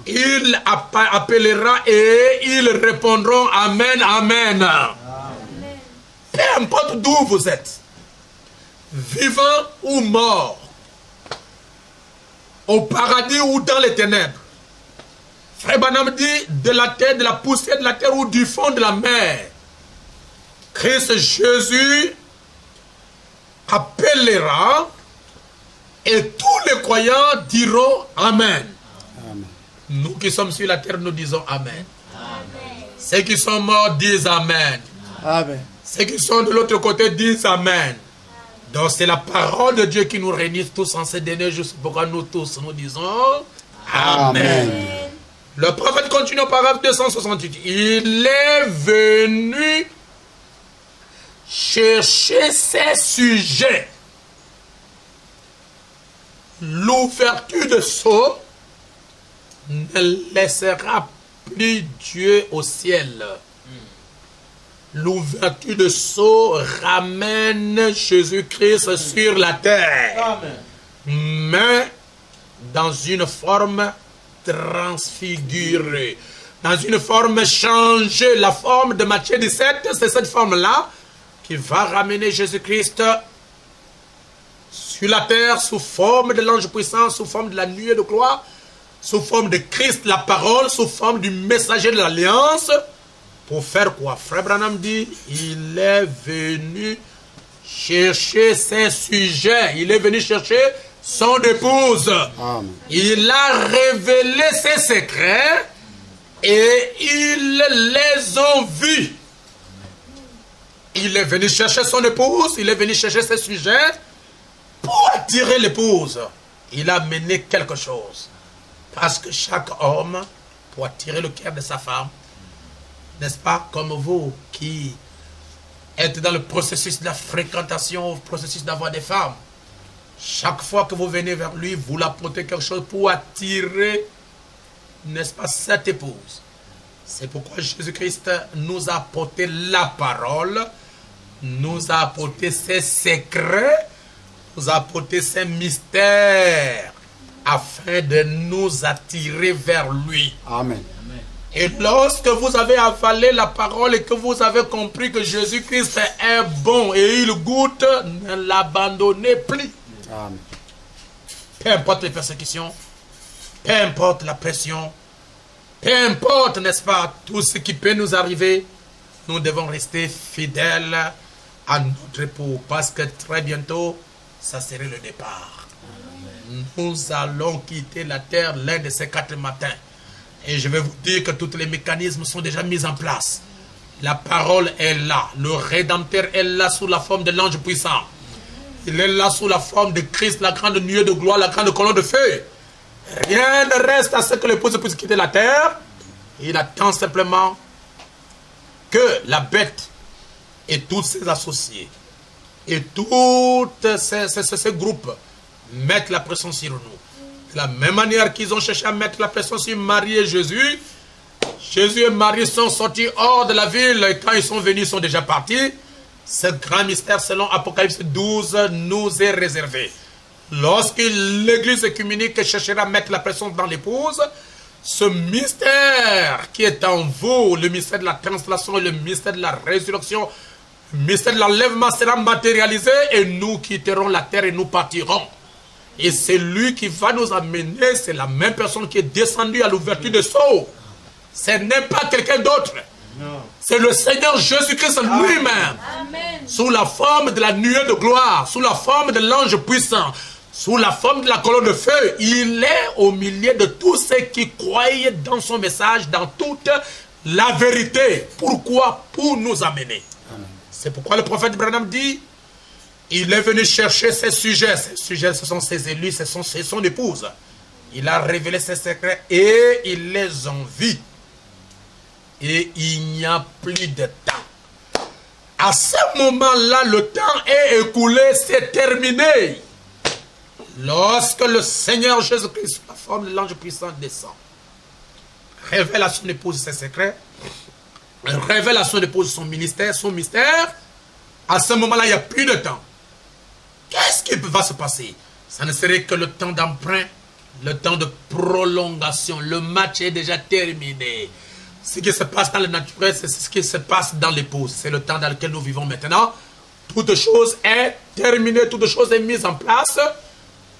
il appellera et ils répondront Amen, Amen. Peu importe d'où vous êtes, vivant ou mort, au paradis ou dans les ténèbres. Frère Branham dit de la terre, de la poussière de la terre ou du fond de la mer. Christ Jésus appellera et tous les croyants diront Amen. Amen. Nous qui sommes sur la terre, nous disons Amen. Amen. Ceux qui sont morts disent Amen. Amen. Ceux qui sont de l'autre côté disent Amen. Donc c'est la parole de Dieu qui nous réunit tous en ces derniers jours. C'est pourquoi nous tous, nous disons Amen. Amen. Le prophète continue au paragraphe 268. Il est venu chercher ses sujets. L'ouverture de sceaux ne laissera plus Dieu au ciel. L'ouverture de sceaux ramène Jésus-Christ sur la terre. Amen. Mais dans une forme transfigurée, dans une forme changée. La forme de Matthieu 17, c'est cette forme-là qui va ramener Jésus-Christ sur la terre sous forme de l'ange puissant, sous forme de la nuée de gloire, sous forme de Christ, la parole, sous forme du messager de l'alliance. Pour faire quoi? Frère Branham dit, il est venu chercher ses sujets. Il est venu chercher son épouse. Amen. Il a révélé ses secrets et ils les ont vus. Il est venu chercher son épouse, il est venu chercher ses sujets pour attirer l'épouse. Il a mené quelque chose. Parce que chaque homme, pour attirer le cœur de sa femme, n'est-ce pas, comme vous qui êtes dans le processus de la fréquentation, le processus d'avoir des femmes, chaque fois que vous venez vers lui, vous l'apportez quelque chose pour attirer, n'est-ce pas, cette épouse. C'est pourquoi Jésus-Christ nous a apporté la parole, nous a apporté ses secrets, nous a apporté ses mystères, afin de nous attirer vers lui. Amen. Et lorsque vous avez avalé la parole et que vous avez compris que Jésus-Christ est bon et il goûte, ne l'abandonnez plus. Amen. Peu importe les persécutions, peu importe la pression, peu importe, n'est-ce pas, tout ce qui peut nous arriver, nous devons rester fidèles à notre époux parce que très bientôt, ça serait le départ. Nous allons quitter la terre l'un de ces 4 matins. Et je vais vous dire que tous les mécanismes sont déjà mis en place. La parole est là. Le Rédempteur est là sous la forme de l'ange puissant. Il est là sous la forme de Christ, la grande nuée de gloire, la grande colonne de feu. Rien ne reste à ce que l'épouse puisse quitter la terre. Il attend simplement que la bête et tous ses associés et tous ces groupes mettent la pression sur nous. De la même manière qu'ils ont cherché à mettre la pression sur Marie et Jésus, Jésus et Marie sont sortis hors de la ville et quand ils sont venus, ils sont déjà partis. Ce grand mystère, selon Apocalypse 12, nous est réservé. Lorsque l'église œcuménique cherchera à mettre la pression dans l'épouse, ce mystère qui est en vous, le mystère de la translation et le mystère de la résurrection, le mystère de l'enlèvement sera matérialisé et nous quitterons la terre et nous partirons. Et c'est lui qui va nous amener, c'est la même personne qui est descendue à l'ouverture des sceaux. Ce n'est pas quelqu'un d'autre. C'est le Seigneur Jésus-Christ lui-même. Sous la forme de la nuée de gloire, sous la forme de l'ange puissant, sous la forme de la colonne de feu. Il est au milieu de tous ceux qui croyaient dans son message, dans toute la vérité. Pourquoi? Pour nous amener. C'est pourquoi le prophète Branham dit, il est venu chercher ses sujets. Ses sujets, ce sont ses élus, c'est son épouse. Il a révélé ses secrets et il les envie. Et il n'y a plus de temps. À ce moment-là, le temps est écoulé, c'est terminé. Lorsque le Seigneur Jésus-Christ, sous la forme de l'ange puissant, descend, révèle à son épouse ses secrets, révèle à son épouse son ministère, son mystère, à ce moment-là, il n'y a plus de temps. Qu'est-ce qui va se passer? Ça ne serait que le temps d'emprunt, le temps de prolongation. Le match est déjà terminé. Ce qui se passe dans le naturel, c'est ce qui se passe dans l'épouse. C'est le temps dans lequel nous vivons maintenant. Toute chose est terminée, toute chose est mise en place.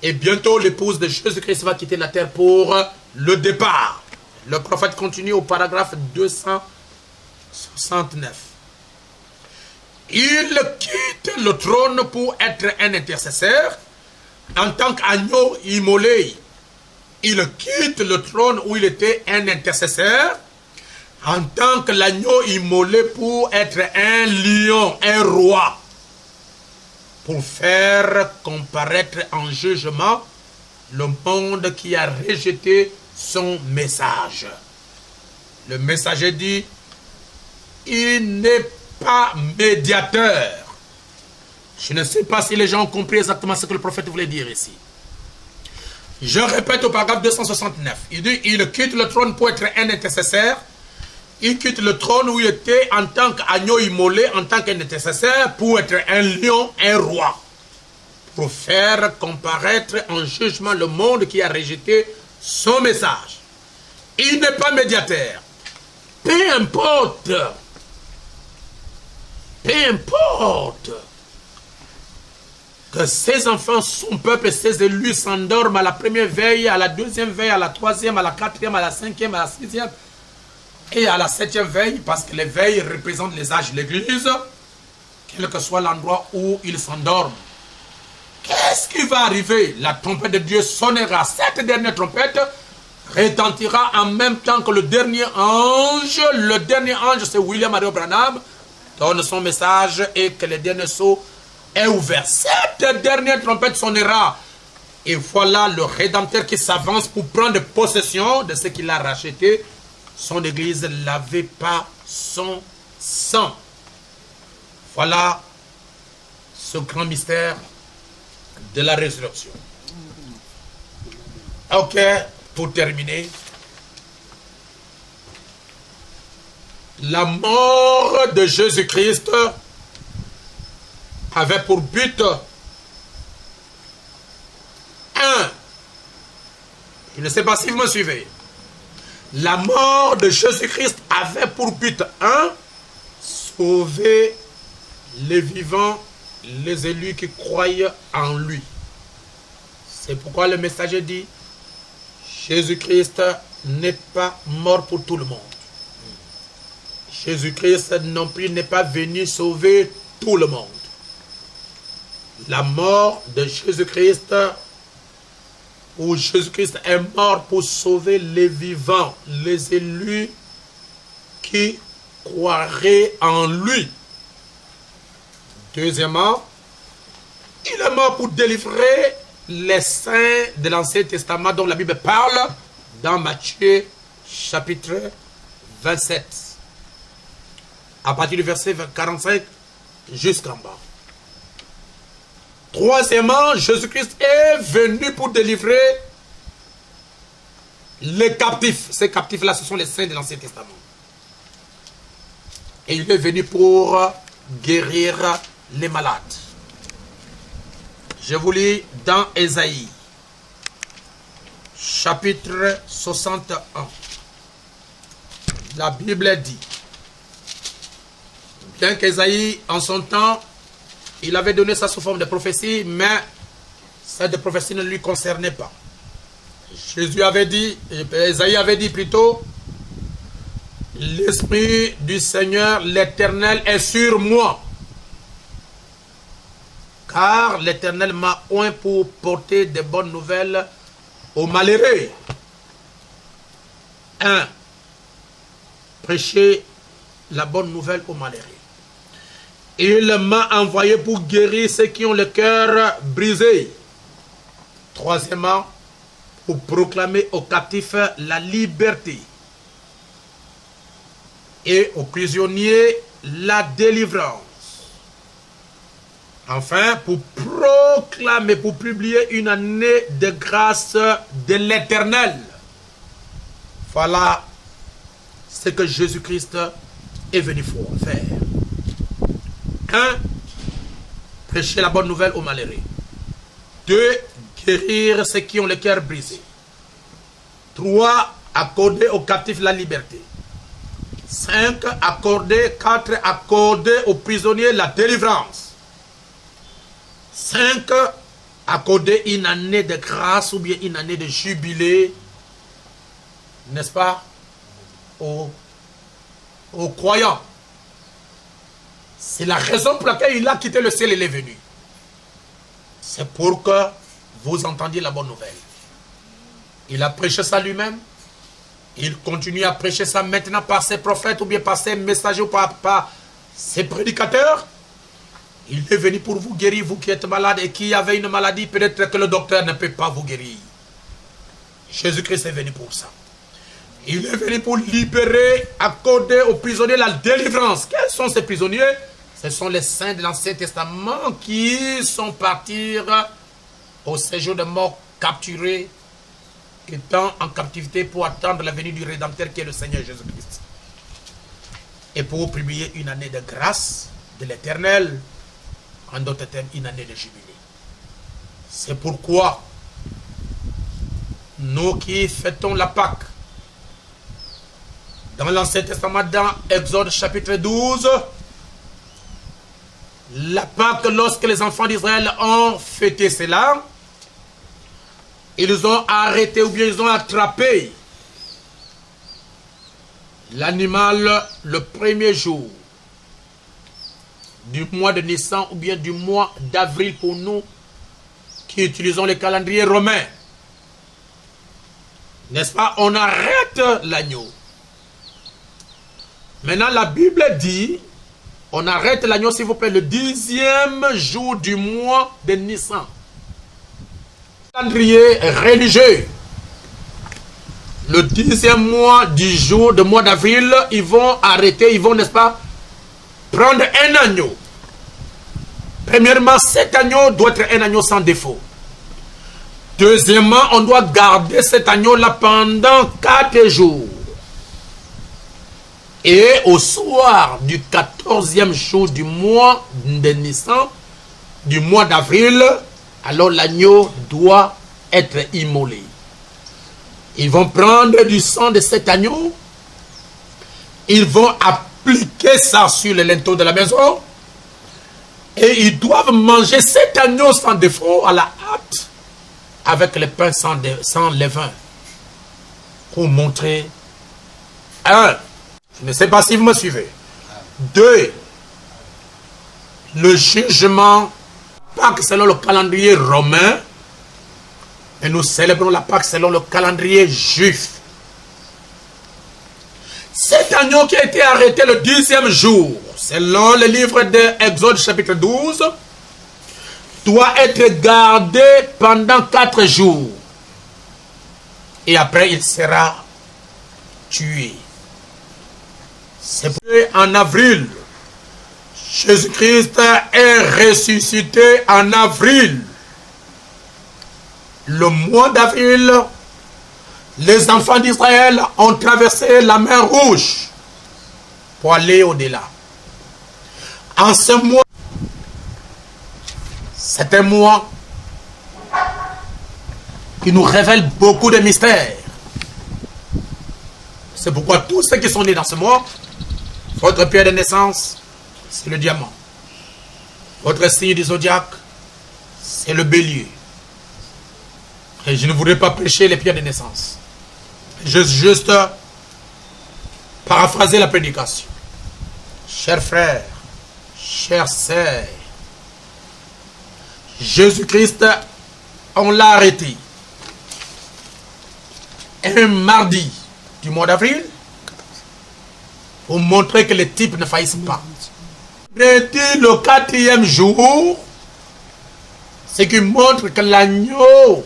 Et bientôt, l'épouse de Jésus-Christ va quitter la terre pour le départ. Le prophète continue au paragraphe 269. Il quitte le trône pour être un intercesseur. En tant qu'agneau immolé, il quitte le trône où il était un intercesseur. En tant que l'agneau immolé pour être un lion, un roi. Pour faire comparaître en jugement le monde qui a rejeté son message. Le messager dit, il n'est pas médiateur. Je ne sais pas si les gens ont compris exactement ce que le prophète voulait dire ici. Je répète au paragraphe 269. Il dit, il quitte le trône pour être un intercesseur. Il quitte le trône où il était en tant qu'agneau immolé, en tant qu'un intercesseur, pour être un lion, un roi. Pour faire comparaître en jugement le monde qui a rejeté son message. Il n'est pas médiateur. Peu importe. Peu importe que ses enfants, son peuple et ses élus s'endorment à la première veille, à la deuxième veille, à la troisième, à la quatrième, à la cinquième, à la sixième et à la septième veille, parce que les veilles représentent les âges de l'Église, quel que soit l'endroit où ils s'endorment. Qu'est-ce qui va arriver? La trompette de Dieu sonnera. Cette dernière trompette retentira en même temps que le dernier ange. Le dernier ange, c'est William Mario Branham, donne son message et que le dernier sceau est ouvert. Cette dernière trompette sonnera. Et voilà le Rédempteur qui s'avance pour prendre possession de ce qu'il a racheté. Son église lavée par son sang. Voilà ce grand mystère de la résurrection. Ok, pour terminer. La mort de Jésus-Christ avait pour but je ne sais pas si vous me suivez. La mort de Jésus-Christ avait pour but sauver les vivants, les élus qui croient en lui. C'est pourquoi le messager dit, Jésus-Christ n'est pas mort pour tout le monde. Jésus-Christ non plus n'est pas venu sauver tout le monde. La mort de Jésus-Christ où Jésus-Christ est mort pour sauver les vivants, les élus qui croiraient en lui. Deuxièmement, il est mort pour délivrer les saints de l'Ancien Testament dont la Bible parle dans Matthieu chapitre 27. À partir du verset 45 jusqu'en bas. Troisièmement, Jésus-Christ est venu pour délivrer les captifs. Ces captifs-là, ce sont les saints de l'Ancien Testament. Et il est venu pour guérir les malades. Je vous lis dans Ésaïe, chapitre 61. La Bible dit, bien qu'Ésaïe, en son temps, il avait donné ça sous forme de prophétie, mais cette prophétie ne lui concernait pas. Jésus avait dit, Ésaïe avait dit plutôt, l'Esprit du Seigneur, l'Éternel, est sur moi. Car l'Éternel m'a oint pour porter des bonnes nouvelles aux malheureux. 1. Prêcher la bonne nouvelle aux malheureux. Il m'a envoyé pour guérir ceux qui ont le cœur brisé. Troisièmement, pour proclamer aux captifs la liberté. Et aux prisonniers la délivrance. Enfin, pour proclamer, pour publier une année de grâce de l'Éternel. Voilà ce que Jésus-Christ est venu faire. 1. Prêcher la bonne nouvelle aux malheureux. 2. Guérir ceux qui ont le cœur brisé. 3. Accorder aux captifs la liberté. 5. 4. Accorder aux prisonniers la délivrance. 5. Accorder une année de grâce ou bien une année de jubilé, n'est-ce pas, aux croyants. C'est la raison pour laquelle il a quitté le ciel et il est venu. C'est pour que vous entendiez la bonne nouvelle. Il a prêché ça lui-même. Il continue à prêcher ça maintenant par ses prophètes ou bien par ses messagers ou par ses prédicateurs. Il est venu pour vous guérir, vous qui êtes malade et qui avez une maladie, peut-être que le docteur ne peut pas vous guérir. Jésus-Christ est venu pour ça. Il est venu pour libérer, accorder aux prisonniers la délivrance. Quels sont ces prisonniers? Ce sont les saints de l'Ancien Testament qui sont partis au séjour de mort, capturés, étant en captivité pour attendre la venue du Rédempteur qui est le Seigneur Jésus-Christ. Et pour publier une année de grâce de l'Éternel, en d'autres termes, une année de jubilé. C'est pourquoi nous qui fêtons la Pâque, dans l'Ancien Testament, dans Exode chapitre 12, la Pâque, lorsque les enfants d'Israël ont fêté cela, ils ont arrêté ou bien ils ont attrapé l'animal le premier jour du mois de Nissan ou bien du mois d'avril pour nous qui utilisons le calendrier romain. N'est-ce pas? On arrête l'agneau. Maintenant, la Bible dit, on arrête l'agneau, s'il vous plaît, le 10e jour du mois de Nissan. Calendrier religieux. Le 10e mois du jour de mois d'avril, ils vont arrêter, ils vont, n'est-ce pas, prendre un agneau. Premièrement, cet agneau doit être un agneau sans défaut. Deuxièmement, on doit garder cet agneau-là pendant 4 jours. Et au soir du 14e jour du mois de Nissan, du mois d'avril, alors l'agneau doit être immolé. Ils vont prendre du sang de cet agneau, ils vont appliquer ça sur le linteau de la maison, et ils doivent manger cet agneau sans défaut à la hâte, avec le pain sans levain, pour montrer, 1, je ne sais pas si vous me suivez, 2, le jugement, pas que selon le calendrier romain, Et nous célébrons la Pâque selon le calendrier juif. Cet agneau qui a été arrêté le 10e jour, selon le livre d'Exode chapitre 12, doit être gardé pendant 4 jours. Et après, il sera tué. C'est en avril. Jésus-Christ est ressuscité en avril. Le mois d'avril, les enfants d'Israël ont traversé la mer Rouge pour aller au-delà. En ce mois, c'est un mois qui nous révèle beaucoup de mystères. C'est pourquoi tous ceux qui sont nés dans ce mois, votre pierre de naissance, c'est le diamant. Votre signe du zodiaque, c'est le bélier. Et je ne voudrais pas prêcher les pierres de naissance. Juste paraphraser la prédication. Chers frères, chères sœurs, Jésus-Christ, on l'a arrêté un mardi du mois d'avril pour montrer que les types ne faillissent pas. Le 4e jour, ce qui montre que l'agneau,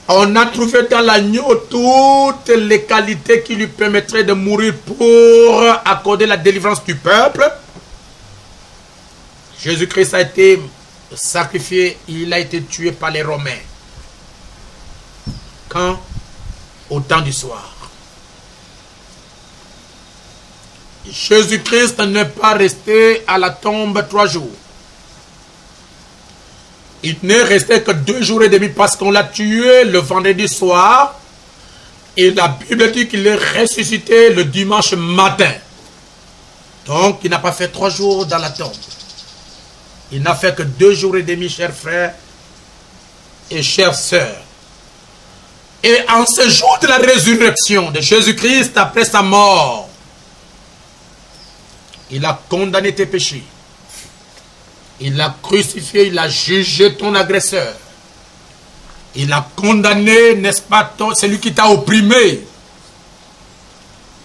on a trouvé dans l'agneau toutes les qualités qui lui permettraient de mourir pour accorder la délivrance du peuple. Jésus-Christ a été sacrifié, il a été tué par les Romains. Quand? Au temps du soir. Jésus-Christ n'est pas resté à la tombe 3 jours. Il n'est resté que 2 jours et demi parce qu'on l'a tué le vendredi soir. Et la Bible dit qu'il est ressuscité le dimanche matin. Donc, il n'a pas fait 3 jours dans la tombe. Il n'a fait que 2 jours et demi, chers frères et chères sœurs. Et en ce jour de la résurrection de Jésus-Christ, après sa mort, il a condamné tes péchés. Il a crucifié, il a jugé ton agresseur. Il a condamné, n'est-ce pas, celui qui t'a opprimé.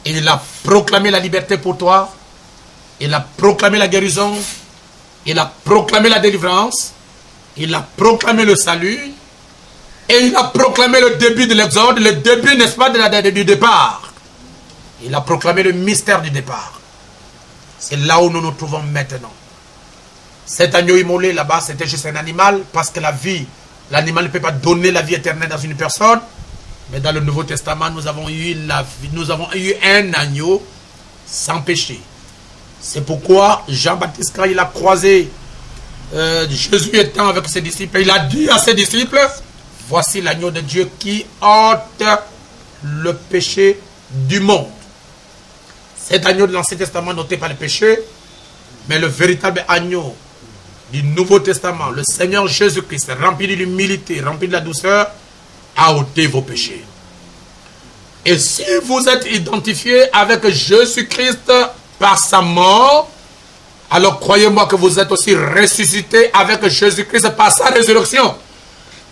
Et il a proclamé la liberté pour toi. Il a proclamé la guérison. Il a proclamé la délivrance. Il a proclamé le salut. Et il a proclamé le début de l'exode, le début, n'est-ce pas, du départ. Il a proclamé le mystère du départ. C'est là où nous nous trouvons maintenant. Cet agneau immolé là-bas, c'était juste un animal, parce que la vie, l'animal ne peut pas donner la vie éternelle dans une personne. Mais dans le Nouveau Testament, nous avons eu un agneau sans péché. C'est pourquoi Jean-Baptiste, quand il a croisé Jésus étant avec ses disciples, il a dit à ses disciples, voici l'agneau de Dieu qui ôte le péché du monde. Cet agneau de l'Ancien Testament n'ôtait pas le péché, mais le véritable agneau du Nouveau Testament, le Seigneur Jésus-Christ, rempli de l'humilité, rempli de la douceur, a ôté vos péchés. Et si vous êtes identifié avec Jésus-Christ par sa mort, alors croyez-moi que vous êtes aussi ressuscité avec Jésus-Christ par sa résurrection.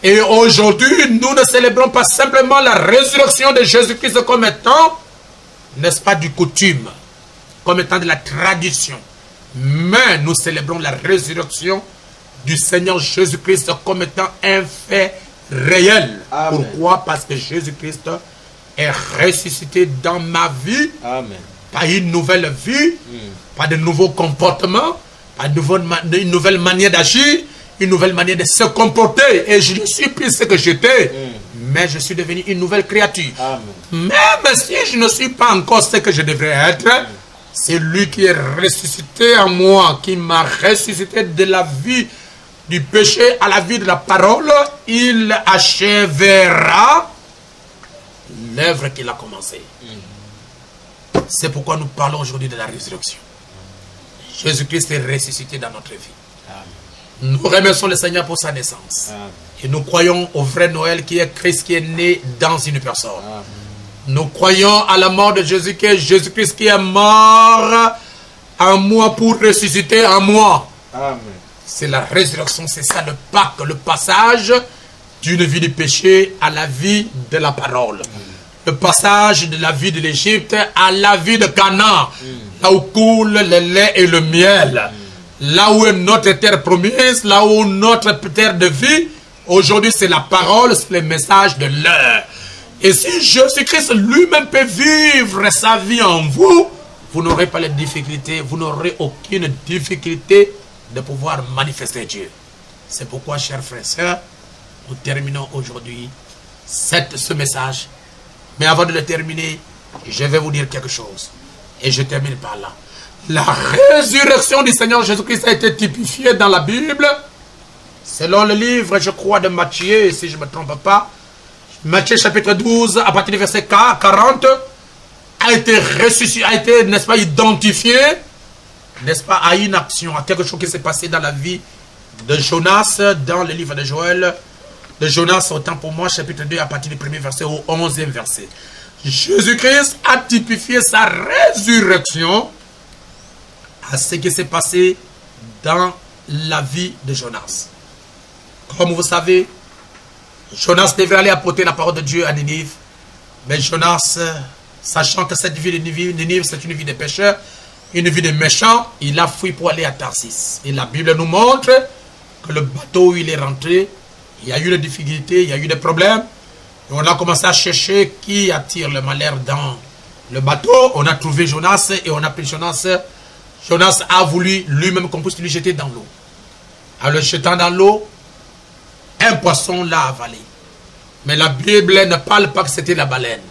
Et aujourd'hui, nous ne célébrons pas simplement la résurrection de Jésus-Christ comme étant, n'est-ce pas, du coutume, comme étant de la tradition. Mais nous célébrons la résurrection du Seigneur Jésus-Christ comme étant un fait réel. Amen. Pourquoi? Parce que Jésus-Christ est ressuscité dans ma vie. Amen. Par une nouvelle vie, par de nouveaux comportements, par une nouvelle manière d'agir, une nouvelle manière de se comporter. Et je ne suis plus ce que j'étais, mais je suis devenu une nouvelle créature. Amen. Même si je ne suis pas encore ce que je devrais être, c'est lui qui est ressuscité en moi, qui m'a ressuscité de la vie du péché à la vie de la parole. Il achèvera l'œuvre qu'il a commencée. C'est pourquoi nous parlons aujourd'hui de la résurrection. Jésus-Christ est ressuscité dans notre vie. Amen. Nous remercions le Seigneur pour sa naissance. Amen. Et nous croyons au vrai Noël qui est Christ qui est né dans une personne. Amen. Nous croyons à la mort de Jésus, qui est Jésus-Christ qui est mort en moi pour ressusciter en moi. C'est la résurrection, c'est ça le Pâques, le passage d'une vie du péché à la vie de la parole. Le passage de la vie de l'Égypte à la vie de Canaan, là où coule le lait et le miel, là où est notre terre promise, là où notre terre de vie. Aujourd'hui, c'est la parole, c'est le message de l'heure. Et si Jésus-Christ lui-même peut vivre sa vie en vous, vous n'aurez pas les difficultés, vous n'aurez aucune difficulté de pouvoir manifester Dieu. C'est pourquoi, chers frères et sœurs, nous terminons aujourd'hui ce message. Mais avant de le terminer, je vais vous dire quelque chose. Et je termine par là. La résurrection du Seigneur Jésus-Christ a été typifiée dans la Bible. Selon le livre, je crois, de Matthieu, si je ne me trompe pas. Matthieu chapitre 12, à partir du verset 40, a été ressuscité, a été, n'est-ce pas, identifié, n'est-ce pas, à une action, à quelque chose qui s'est passé dans la vie de Jonas, dans le livre de Joël. De Jonas, autant pour moi, chapitre 2, à partir du premier verset au 11e verset. Jésus-Christ a typifié sa résurrection à ce qui s'est passé dans la vie de Jonas. Comme vous savez, Jonas devait aller apporter la parole de Dieu à Ninive. Mais Jonas, sachant que cette vie de Ninive, c'est une vie de pécheurs, une vie de méchants, il a fui pour aller à Tarsis. Et la Bible nous montre que le bateau où il est rentré, il y a eu des difficultés, il y a eu des problèmes. Et on a commencé à chercher qui attire le malheur dans le bateau. On a trouvé Jonas et on a pris Jonas. Jonas a voulu lui-même qu'on puisse lui jeter dans l'eau. En le jetant dans l'eau, un poisson l'a avalé. Mais la Bible ne parle pas que c'était la baleine.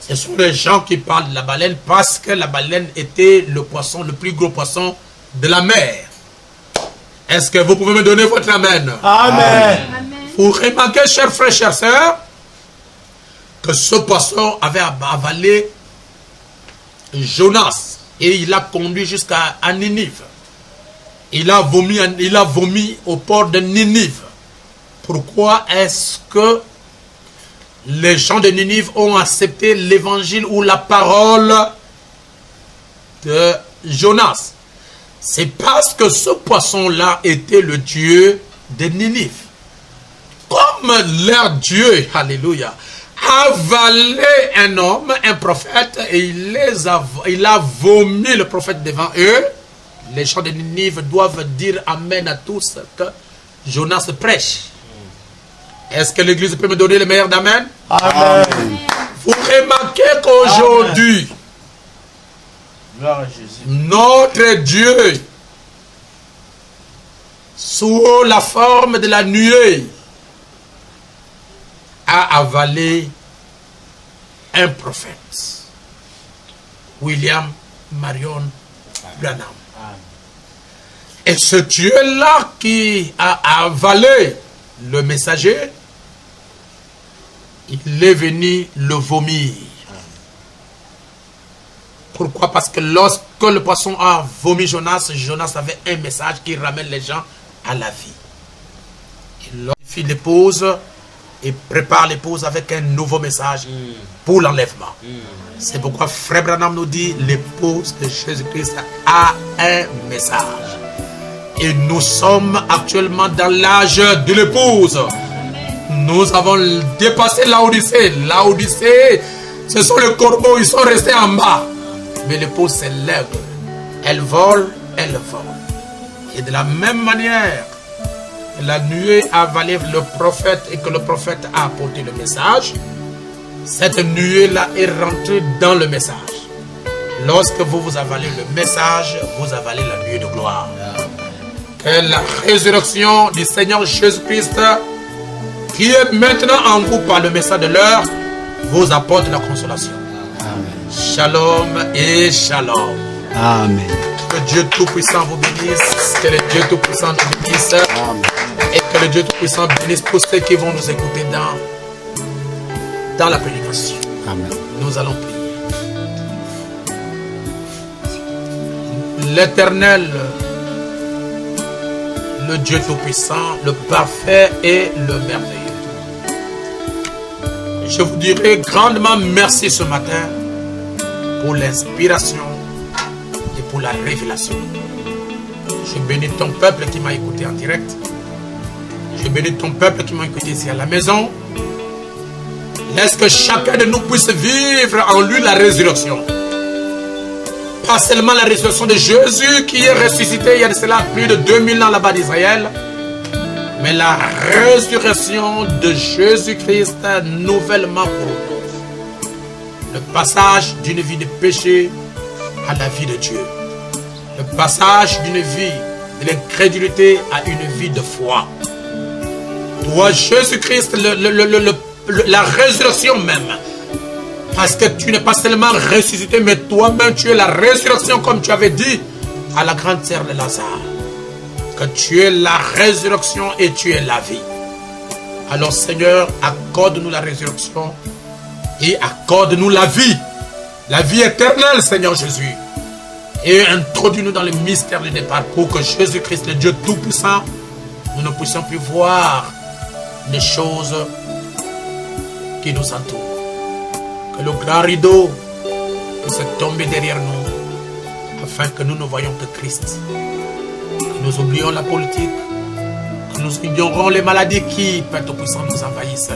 Ce sont les gens qui parlent de la baleine parce que la baleine était le poisson, le plus gros poisson de la mer. Est-ce que vous pouvez me donner votre amen? Amen. Vous remarquez, chers frères, chères sœurs, que ce poisson avait avalé Jonas et il l'a conduit jusqu'à Ninive. Il a vomi au port de Ninive. Pourquoi est-ce que les gens de Ninive ont accepté l'évangile ou la parole de Jonas? C'est parce que ce poisson-là était le Dieu de Ninive. Comme leur Dieu, alléluia, a avalé un homme, un prophète, et il a vomi le prophète devant eux, les gens de Ninive doivent dire amen à tous que Jonas prêche. Est-ce que l'Église peut me donner le meilleur d'amen? Amen. Vous remarquez qu'aujourd'hui, Gloire à Jésus. notre Dieu, sous la forme de la nuée, a avalé un prophète, William Marion Branham. Et ce Dieu-là qui a avalé le messager, il est venu le vomir. Pourquoi? Parce que lorsque le poisson a vomi Jonas, Jonas avait un message qui ramène les gens à la vie. Il fit l'épouse et prépare l'épouse avec un nouveau message pour l'enlèvement. C'est pourquoi Frère Branham nous dit l'épouse de Jésus-Christ a un message. Et nous sommes actuellement dans l'âge de l'épouse. Nous avons dépassé l'Odyssée. L'Odyssée, ce sont les corbeaux, ils sont restés en bas. Mais l'épouse s'élève. Elle vole, elle vole. Et de la même manière, la nuée a avalé le prophète et que le prophète a apporté le message. Cette nuée-là est rentrée dans le message. Lorsque vous avalez le message, vous avalez la nuée de gloire. Que la résurrection du Seigneur Jésus-Christ, qui est maintenant en vous par le message de l'heure, vous apporte la consolation. Amen. Shalom et shalom. Amen. Que Dieu Tout-Puissant vous bénisse. Que le Dieu Tout-Puissant nous bénisse. Amen. Et que le Dieu Tout-Puissant bénisse tous ceux qui vont nous écouter dans la prédication. Amen. Nous allons prier. L'Éternel, le Dieu Tout-Puissant, le parfait et le merveilleux. Je vous dirai grandement merci ce matin pour l'inspiration et pour la révélation. Je bénis ton peuple qui m'a écouté en direct. Je et bénis ton peuple qui m'a écouté ici à la maison. Laisse que chacun de nous puisse vivre en lui la résurrection. Pas seulement la résurrection de Jésus qui est ressuscité il y a de cela plus de 2000 ans là-bas d'Israël, mais la résurrection de Jésus-Christ nouvellement pour nous. Le passage d'une vie de péché à la vie de Dieu. Le passage d'une vie de l'incrédulité à une vie de foi. Toi, Jésus-Christ, la résurrection même. Parce que tu n'es pas seulement ressuscité, mais toi-même tu es la résurrection, comme tu avais dit à la grande sœur de Lazare. Que tu es la résurrection et tu es la vie. Alors Seigneur, accorde-nous la résurrection et accorde-nous la vie éternelle, Seigneur Jésus. Et introduis-nous dans le mystère du départ pour que Jésus-Christ, le Dieu Tout-Puissant, nous ne puissions plus voir les choses qui nous entourent. Que le grand rideau puisse tomber derrière nous, afin que nous ne voyions que Christ. Que nous oublions la politique, que nous ignorons les maladies qui, Père Tout-Puissant, nous envahissent.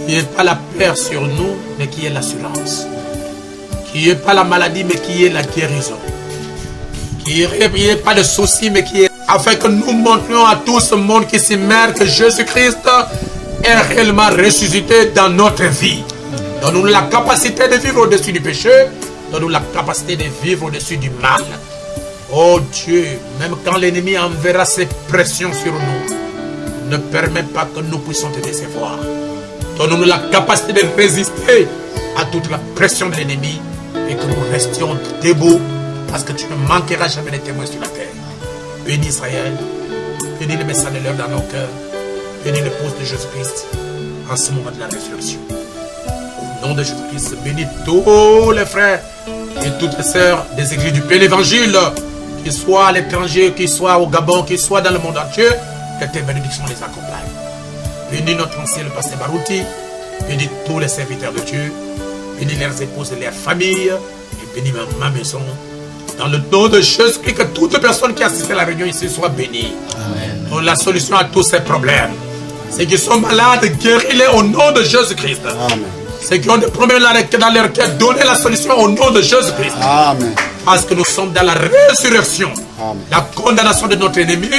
Qu'il n'y ait pas la peur sur nous, mais qu'il y ait l'assurance. Qu'il n'y ait pas la maladie, mais qu'il y ait la guérison. Qu'il n'y ait pas de soucis, mais qu'il y ait... Afin que nous montrions à tout ce monde qui s'immerge que Jésus-Christ est réellement ressuscité dans notre vie. Donne-nous la capacité de vivre au-dessus du péché. Donne-nous la capacité de vivre au-dessus du mal. Oh Dieu, même quand l'ennemi enverra ses pressions sur nous, ne permets pas que nous puissions te décevoir. Donne-nous la capacité de résister à toute la pression de l'ennemi et que nous restions debout parce que tu ne manqueras jamais de témoins sur la terre. Bénis Israël, bénis les messages de l'heure dans nos cœurs, bénis l'épouse de Jésus-Christ en ce moment de la résurrection. Au nom de Jésus-Christ, bénis tous les frères et toutes les sœurs des églises du Plein Évangile, qu'ils soient à l'étranger, qu'ils soient au Gabon, qu'ils soient dans le monde entier, que tes bénédictions les accompagnent. Bénis notre ancien, le pasteur Barouti, bénis tous les serviteurs de Dieu, bénis leurs épouses et leurs familles, et bénis ma maison. Dans le nom de Jésus-Christ, que toute personne qui assiste à la réunion ici soit bénie. Amen. Pour la solution à tous ces problèmes. Ceux qui sont malades, guéris-les au nom de Jésus-Christ. Ceux qui ont des problèmes dans leur cœur, donnez la solution au nom de Jésus-Christ. Parce que nous sommes dans la résurrection, la condamnation de notre ennemi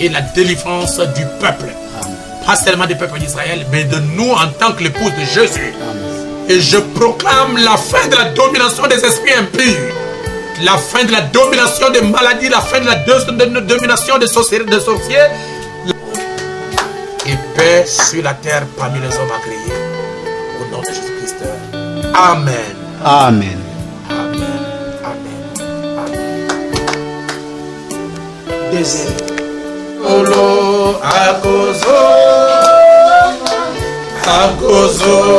et la délivrance du peuple. Amen. Pas seulement du peuple d'Israël, mais de nous en tant que l'épouse de Jésus. Amen. Et je proclame la fin de la domination des esprits impurs. La fin de la domination des maladies, la fin de la domination des sorciers, et paix sur la terre parmi les hommes agréés. Au nom de Jésus-Christ. Amen. Amen. Amen. Amen. Amen. Désir. Olo agozo, agozo.